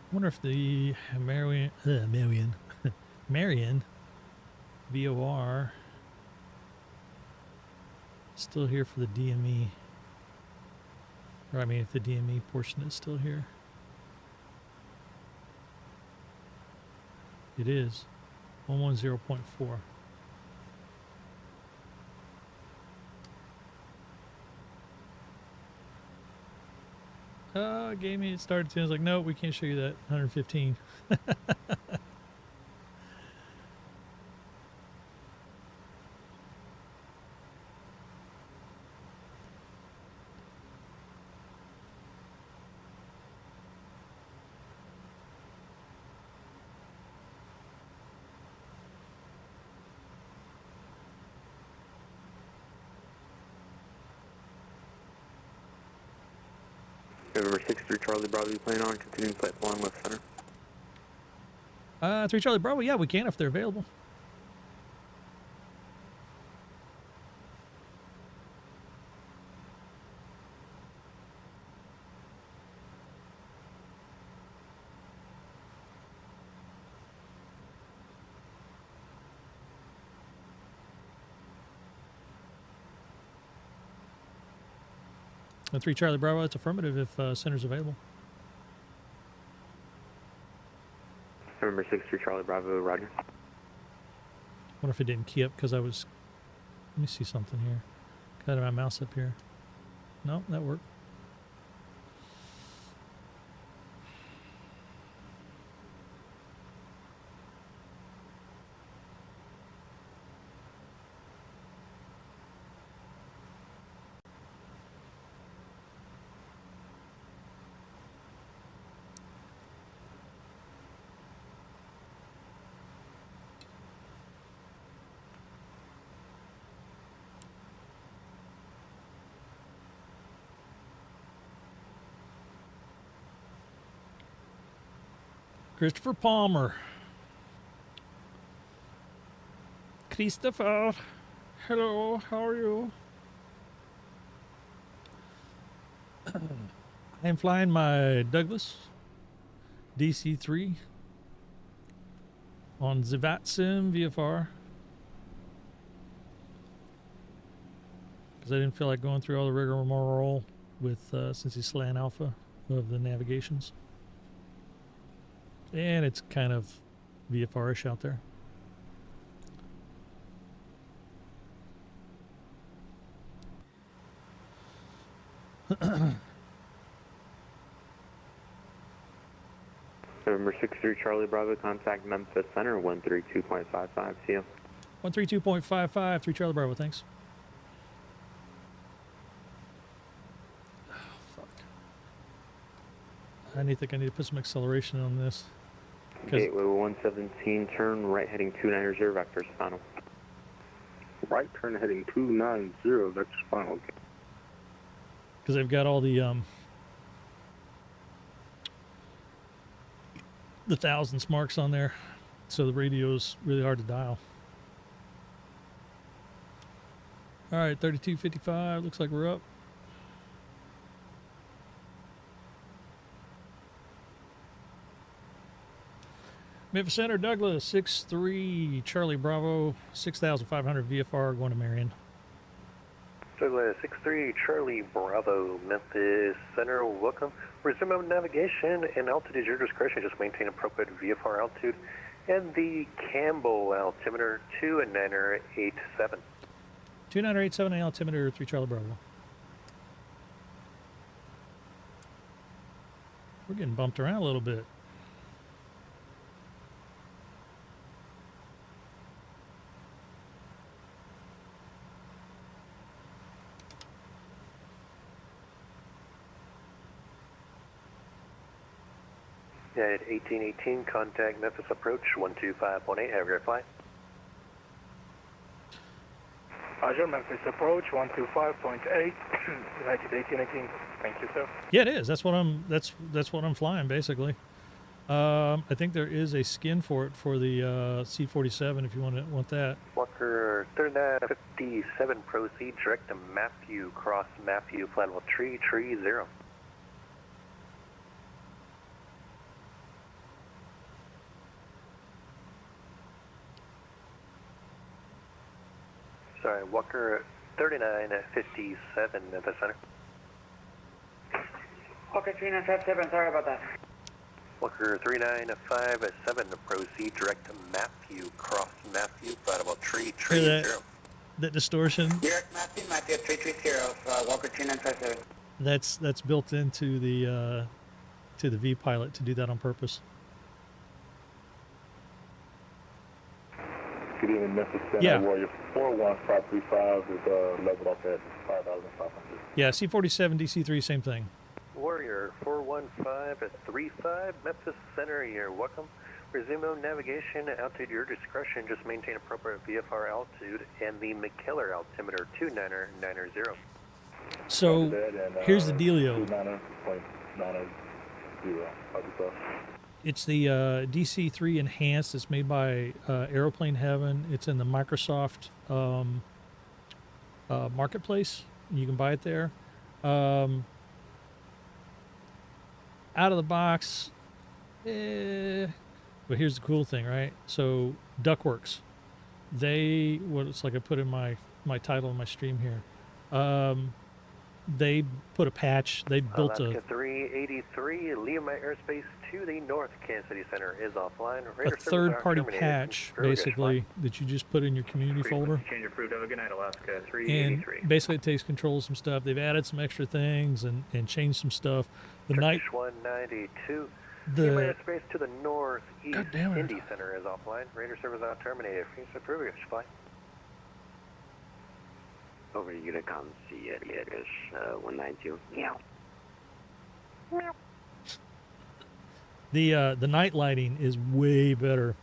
I wonder if the Marion VOR is still here for the DME. Or I mean, if the DME portion is still here. It is 110.4. Gave me, it started to, I was like, no, we can't show you that 115. November 6th, 3 Charlie Bravo, you plan on continuing flight along with center? 3 Charlie Bravo, yeah, we can if they're available. 3 Charlie Bravo, it's affirmative if center's available. November 6-3 Charlie Bravo, roger. Wonder if it didn't key up because I was. Let me see something here. Got my mouse up here. No, that worked. Christopher Palmer. Christopher. Hello, how are you? I am flying my Douglas DC-3 on the VATSIM VFR. Because I didn't feel like going through all the rigmarole with since he's slant alpha of the navigations. And it's kind of VFR-ish out there. November 6-3 Charlie Bravo, contact Memphis Center 132.55 CM. 132.55, 3 Charlie Bravo, thanks. Oh, fuck. I think I need to put some acceleration on this. Gateway 117, turn right heading 290, vectors final. Right turn heading 290, that's final. Because they've got all the thousands marks on there, so the radio's really hard to dial. All right, 3255, looks like we're up. Memphis Center, Douglas, 6-3, Charlie Bravo, 6,500 VFR, going to Marion. Douglas, 6-3, Charlie Bravo, Memphis Center, welcome. Resume of navigation and altitude, your discretion, just maintain appropriate VFR altitude. And the Campbell altimeter, 2987. 2987 altimeter, 3 Charlie Bravo. We're getting bumped around a little bit. Yeah, at 1818, contact Memphis approach 125.8, have your flight. Roger, Memphis approach 125.8, United 1818. Thank you, sir. Yeah, it is. That's what I'm. That's what I'm flying basically. I think there is a skin for it for the C-47 if you want that. Walker 3957, proceed direct to Matthew, cross Matthew, flight level 330. Sorry, Walker 3957, Memphis Center. Walker 3957, sorry about that. Walker 3957, proceed direct to Matthew, cross Matthew, flight level 330. That distortion? Direct Matthew, Matthew 330, Walker 3957. That's built into the V pilot to do that on purpose. Good evening, Memphis Center. Yeah. Warrior 41535 is leveled off at 5,500. Yeah, C-47, DC-3, same thing. Warrior 41535, Memphis Center, you're welcome. Resume on navigation, altitude your discretion, just maintain appropriate VFR altitude, and the McKellar altimeter 2990. So, here's the dealio. 29.90. It's the DC-3 Enhanced. It's made by Aeroplane Heaven. It's in the Microsoft marketplace. You can buy it there. Out of the box, but here's the cool thing, right? So DuckWorks, it's like I put in my title of my stream here. they put a patch. They built Alaska 383, Lima airspace to the north. Kansas City Center is offline. a Radar service third-party terminated. patch, True, basically, that you just put in your community folder. Frequency change approved. Have a good night, Alaska And 383. basically it takes control of some stuff. They've added some extra things and changed some stuff. The night, Turkish 192. the Lima airspace to the northeast. God damn it. Indy Center is offline. Radar service now terminated. Frequency approved. Fly. Over Unicom, Sierra 192. Meow. the night lighting is way better.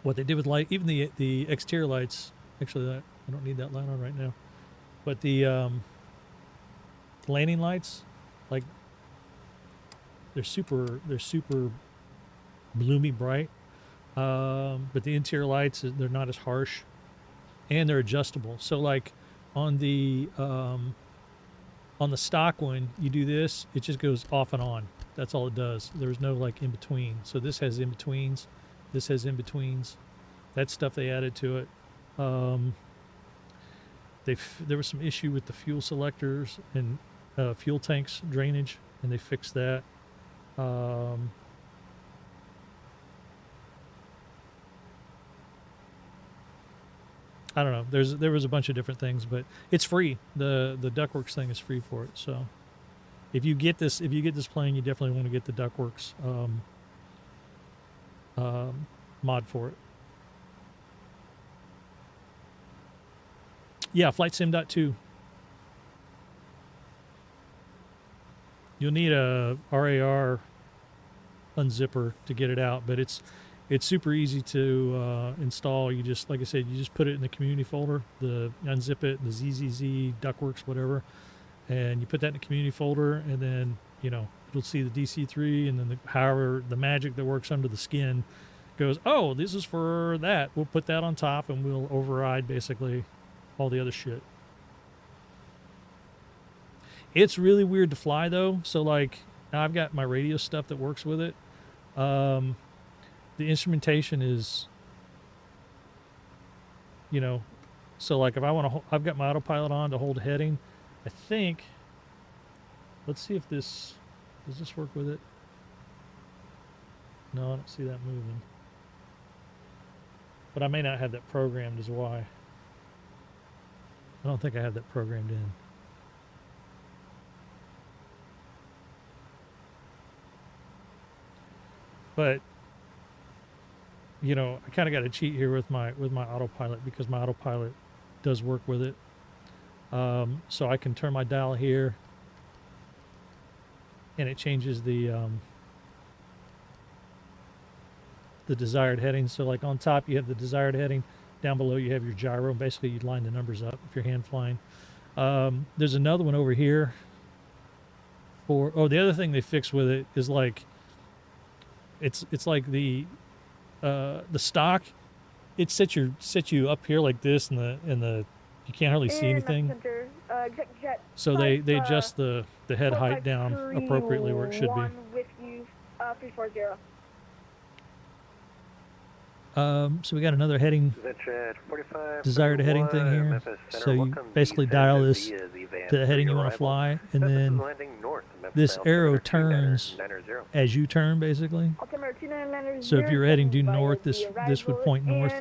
What they did with light, even the exterior lights. Actually, I don't need that light on right now. But the landing lights, like they're super bloomy bright. But the interior lights, they're not as harsh, and they're adjustable. So like on the stock one, you do this, it just goes off and on. That's all it does. There's no like in between. So this has in betweens. This has in betweens. That's stuff they added to it. There was some issue with the fuel selectors and fuel tanks drainage, and they fixed that. I don't know. There was a bunch of different things, but it's free. The DuckWorks thing is free for it. So if you get this plane, you definitely want to get the DuckWorks mod for it. Yeah, FlightSim.2. You'll need a RAR unzipper to get it out, but it's super easy to install. You just, like I said, you just put it in the community folder, unzip it, the ZZZ, DuckWorks, whatever, and you put that in the community folder, and then, it'll see the DC-3, and then however the magic that works under the skin goes, oh, this is for that. We'll put that on top, and we'll override basically all the other shit. It's really weird to fly though. So like now I've got my radio stuff that works with it. The instrumentation is, so like if I want to, I've got my autopilot on to hold heading. I think, let's see if does this work with it? No, I don't see that moving. But I may not have that programmed is why. I don't think I have that programmed in. But I kind of got to cheat here with my autopilot, because my autopilot does work with it. So I can turn my dial here, and it changes the desired heading. So like on top you have the desired heading, down below you have your gyro, and basically you'd line the numbers up if you're hand flying. There's another one over here the other thing they fixed with it is like it's like the stock, it sets you up here like this, and the you can't hardly see anything. So they adjust the head height down appropriately where it should be. With you, 340. So we got another heading, desired heading thing here. So you basically dial this to the heading you want to fly, and then this arrow turns as you turn, basically. So if you're heading due north, this would point north.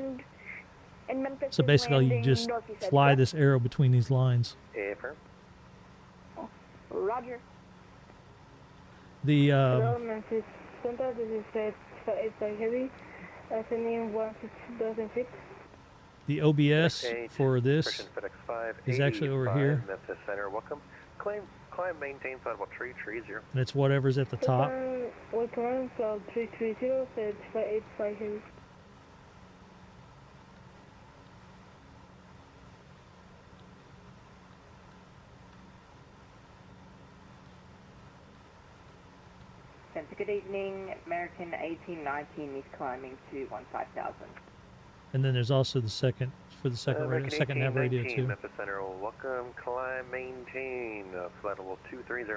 So basically you just fly this arrow between these lines. Roger. The Hello, Memphis Center. This is heavy. Sending 16006. the OBS for this is actually over here, Memphis Center, welcome. Climb, maintain flight level 330. and it's whatever's at the top. Welcome, so 330, said 585 heavy. Good evening, American 1819 is climbing to 15,000. And then there's also the second second nav radio too. Memphis Center, welcome. Climb, maintain flight level 230.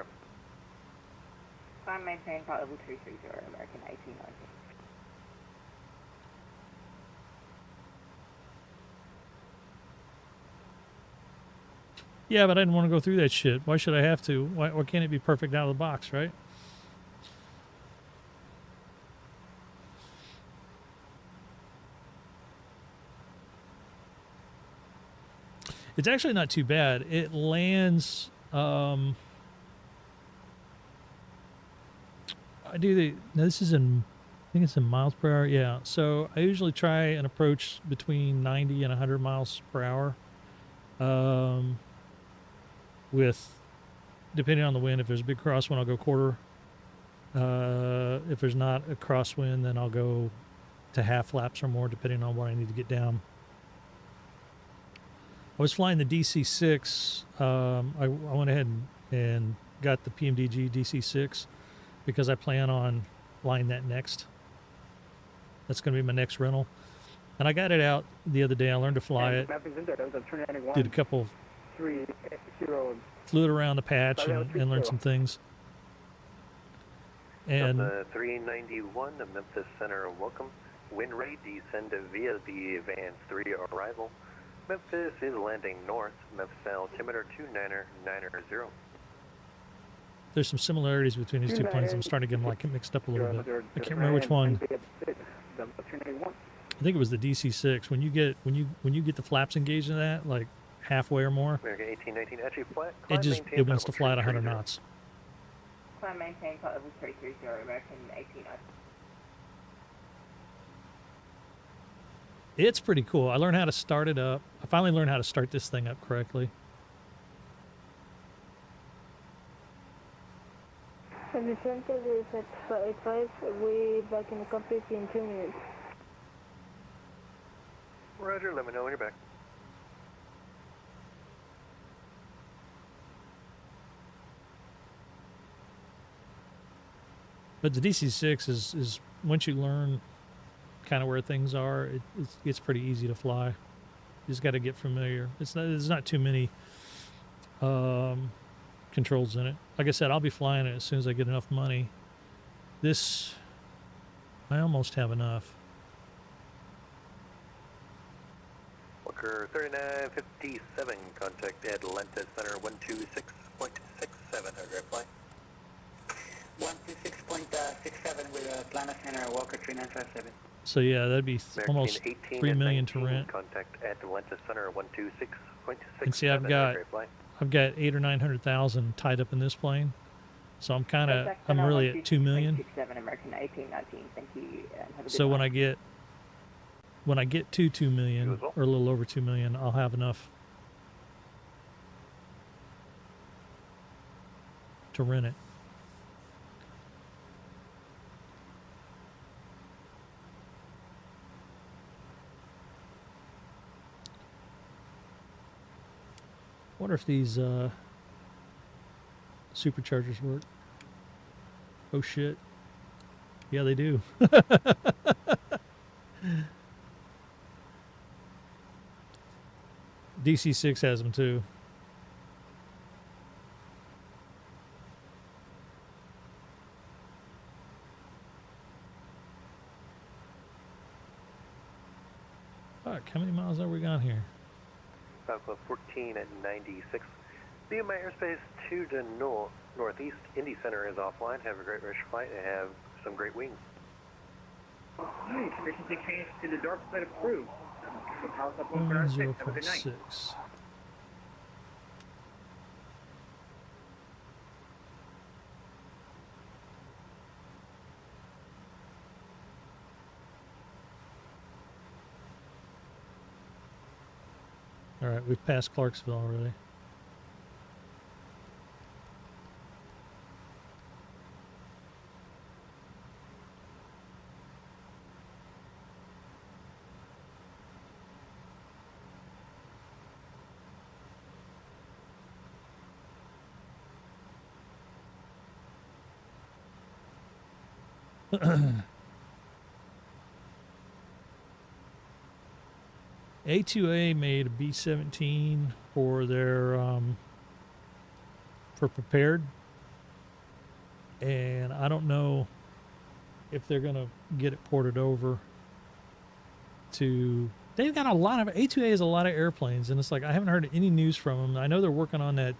Climb, maintain flight level 230, American 1819. Yeah, but I didn't want to go through that shit. Why should I have to? Why can't it be perfect out of the box, right? It's actually not too bad. It lands. I do the. No, this is in. I think it's in miles per hour. Yeah. So I usually try and approach between 90 and 100 miles per hour. With, depending on the wind, if there's a big crosswind, I'll go quarter. If there's not a crosswind, then I'll go to half flaps or more, depending on what I need to get down. I was flying the DC-3. I went ahead and got the PMDG DC-3 because I plan on flying that next. That's going to be my next rental. And I got it out the other day. I learned to fly it. Did a couple, flew it around the patch and learned some things. And Delta 391, the Memphis Center, welcome. Wind rate descend via the Advance 3 arrival. Memphis is landing north. Memphis altimeter 29090. there's some similarities between these two planes. I'm starting to get them like mixed up a little bit. I can't remember which one. I think it was the DC-3. When you get the flaps engaged in that, like halfway or more, American 1819, actually flat. it wants to fly at 100 knots. Climb maintain flight level 330, American 1890. It's pretty cool. I learned how to start it up. I finally learned how to start this thing up correctly. And the center is at 585. We back in the compass in 2 minutes. Roger, let me know when you're back. But the DC-3 is once you learn kind of where things are, it's pretty easy to fly. You just got to get familiar. There's not too many controls in it. Like I said, I'll be flying it as soon as I get enough money. This, I almost have enough. Walker 3957, contact Atlanta Center 126.67, hard flight. 126.67 with Atlanta Center, Walker 3957. So yeah, that'd be almost 3 million to rent. Contact Atlanta Center 126.67. And see, I've got 800,000 or 900,000 tied up in this plane, so I'm really at 2 million. American 1819, thank you. So when I get to 2 million or a little over 2 million, I'll have enough to rent it. Wonder if these superchargers work. Oh shit. Yeah, they do. DC-6 has them too. Fuck, how many miles have we got here? Falcon 14 at 96. Via my airspace to the northeast. Indy Center is offline. Have a great rush flight and have some great wings. Nice. Efficiency change to the dark side of crew. So power up 1 for 6. Have a good night. 0.6. All right, we've passed Clarksville already. A2A made a B-17 for their for prepared, and I don't know if they're gonna get it ported over to they've got a lot of A2A has a lot of airplanes, and it's like I haven't heard any news from them. I know they're working on that.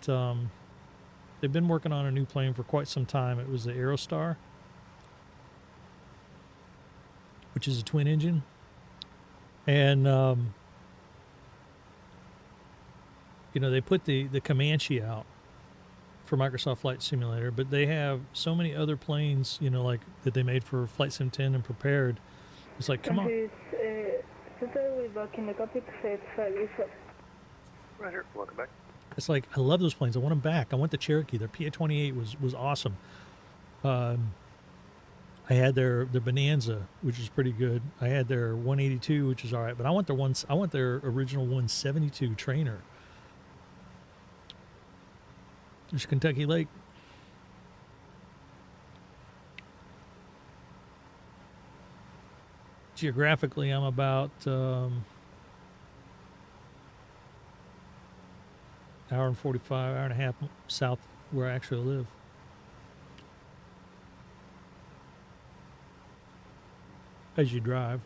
They've been working on a new plane for quite some time. It was the Aerostar, which is a twin engine, and you know, they put the Comanche out for Microsoft Flight Simulator, but they have so many other planes, you know, like that they made for Flight Sim 10 and prepared. It's like, come on. We're back in the cockpit. Roger, welcome back. It's like, I love those planes. I want them back. I want the Cherokee. Their PA-28 was awesome. I had their Bonanza, which is pretty good. I had their 182, which is all right. But I want their original 172 trainer. There's Kentucky Lake. Geographically, I'm about hour and 45, hour and a half south where I actually live. As you drive.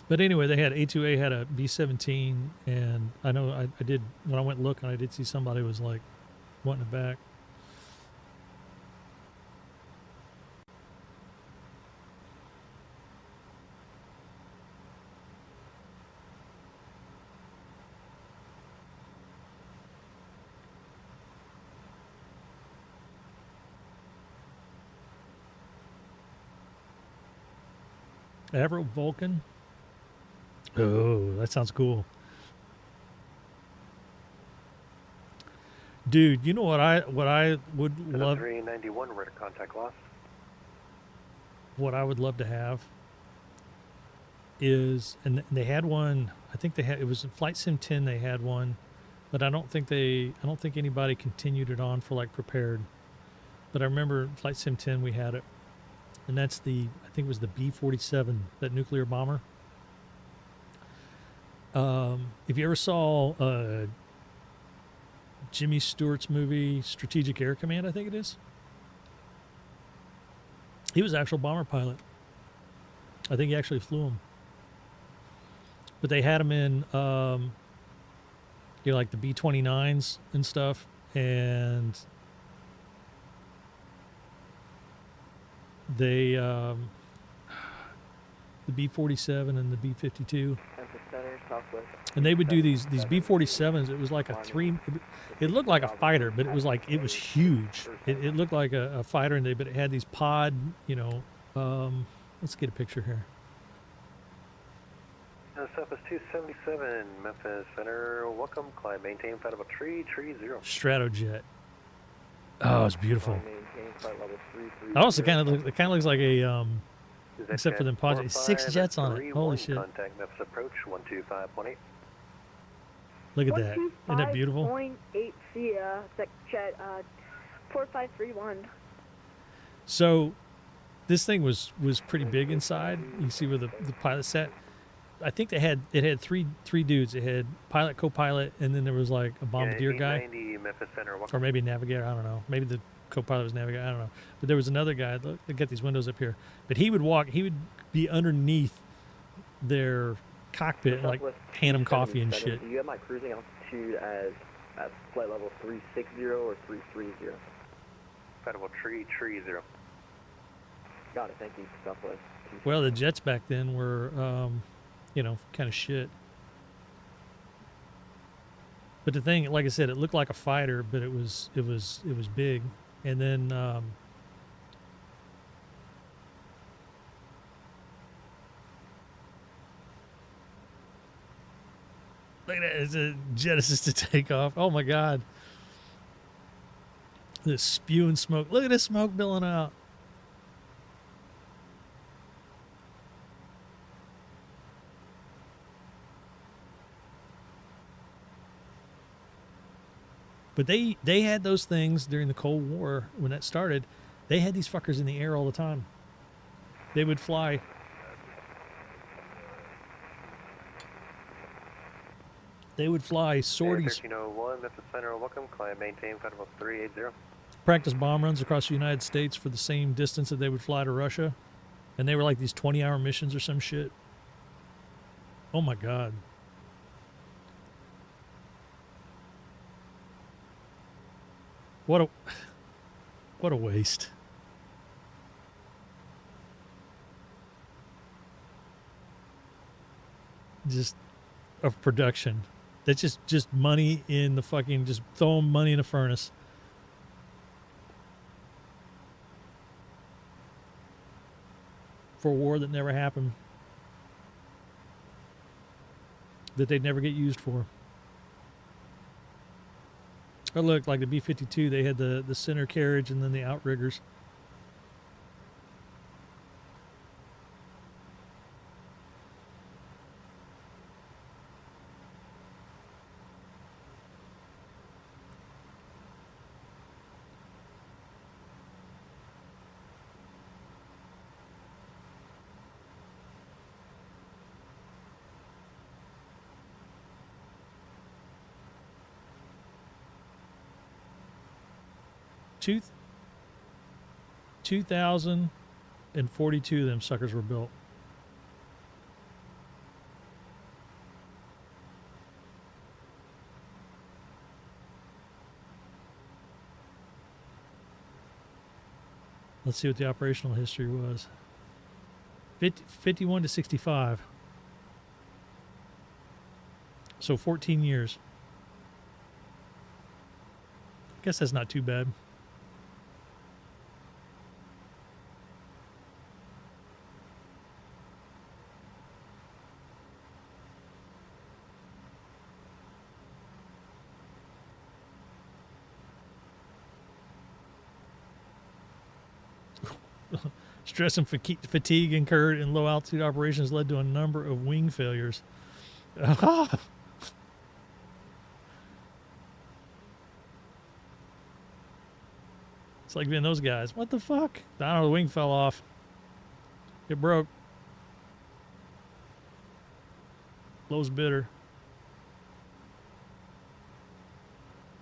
But anyway, they had A2A had a B-17, and I know I did, when I went looking, I did see somebody was like wanting it back. Averill Vulcan. Oh, that sounds cool. Dude, you know what I would love 391 radar contact lost. What I would love to have is, and they had one, I think they had, it was in Flight Sim 10 they had one, but I don't think anybody continued it on for like prepared. But I remember in Flight Sim 10 we had it. And that's I think it was the B-47, that nuclear bomber. If you ever saw Jimmy Stewart's movie Strategic Air Command, I think it is, he was an actual bomber pilot. I think he actually flew him. But they had him in, you know, like the B-29s and stuff, and they the B-47 and the B-52. And they would do these B-47s. It was like it looked like a fighter, but it was huge. It looked like a fighter, but it had these pod, you know, let's get a picture here. MSFS 277, Memphis Center, welcome, climb, maintain flight level 330. Stratojet. Oh, it's beautiful. It also kind of looks like a except for the pod. 6 jets on it. Holy shit! Contact Memphis approach 125.8. Look at that. Isn't that beautiful? 125.8 jet 4531. So, this thing was pretty big inside. You see where the pilot sat. I think it had three dudes. It had pilot, co-pilot, and then there was like a bombardier guy, Memphis Center, or maybe navigator. I don't know. Maybe the co-pilot was navigator. I don't know. But there was another guy. Look, they got these windows up here. But he would be underneath their cockpit and like hand them coffee and shit. Do you have my cruising altitude as at flight level 360 or 330? Flight level 330. Got it. Thank you. Southwest. Well, the jets back then were, you know, kind of shit. But the thing, like I said, it looked like a fighter, but it was big. And then look at that, it's a jet assisted takeoff. Oh my god. This spewing smoke. Look at this smoke billowing out. But they had those things during the Cold War when that started. They had these fuckers in the air all the time. They would fly. They would fly sorties, 1301, Memphis Center, welcome. Climb, maintain, flight level 380. practice bomb runs across the United States for the same distance that they would fly to Russia. And they were like these 20-hour missions or some shit. Oh my God. What a waste. Just of production. That's just money in the fucking, just throwing money in a furnace. For a war that never happened. That they'd never get used for. Oh look, like the B-52, they had the center carriage and then the outriggers. Two 2,042 of them suckers were built. Let's see what the operational history was. 51 to 65. So 14 years. I guess that's not too bad. Stress and fatigue incurred in low altitude operations led to a number of wing failures. It's like being those guys. What the fuck? I don't know, the wing fell off. It broke. Low's bitter.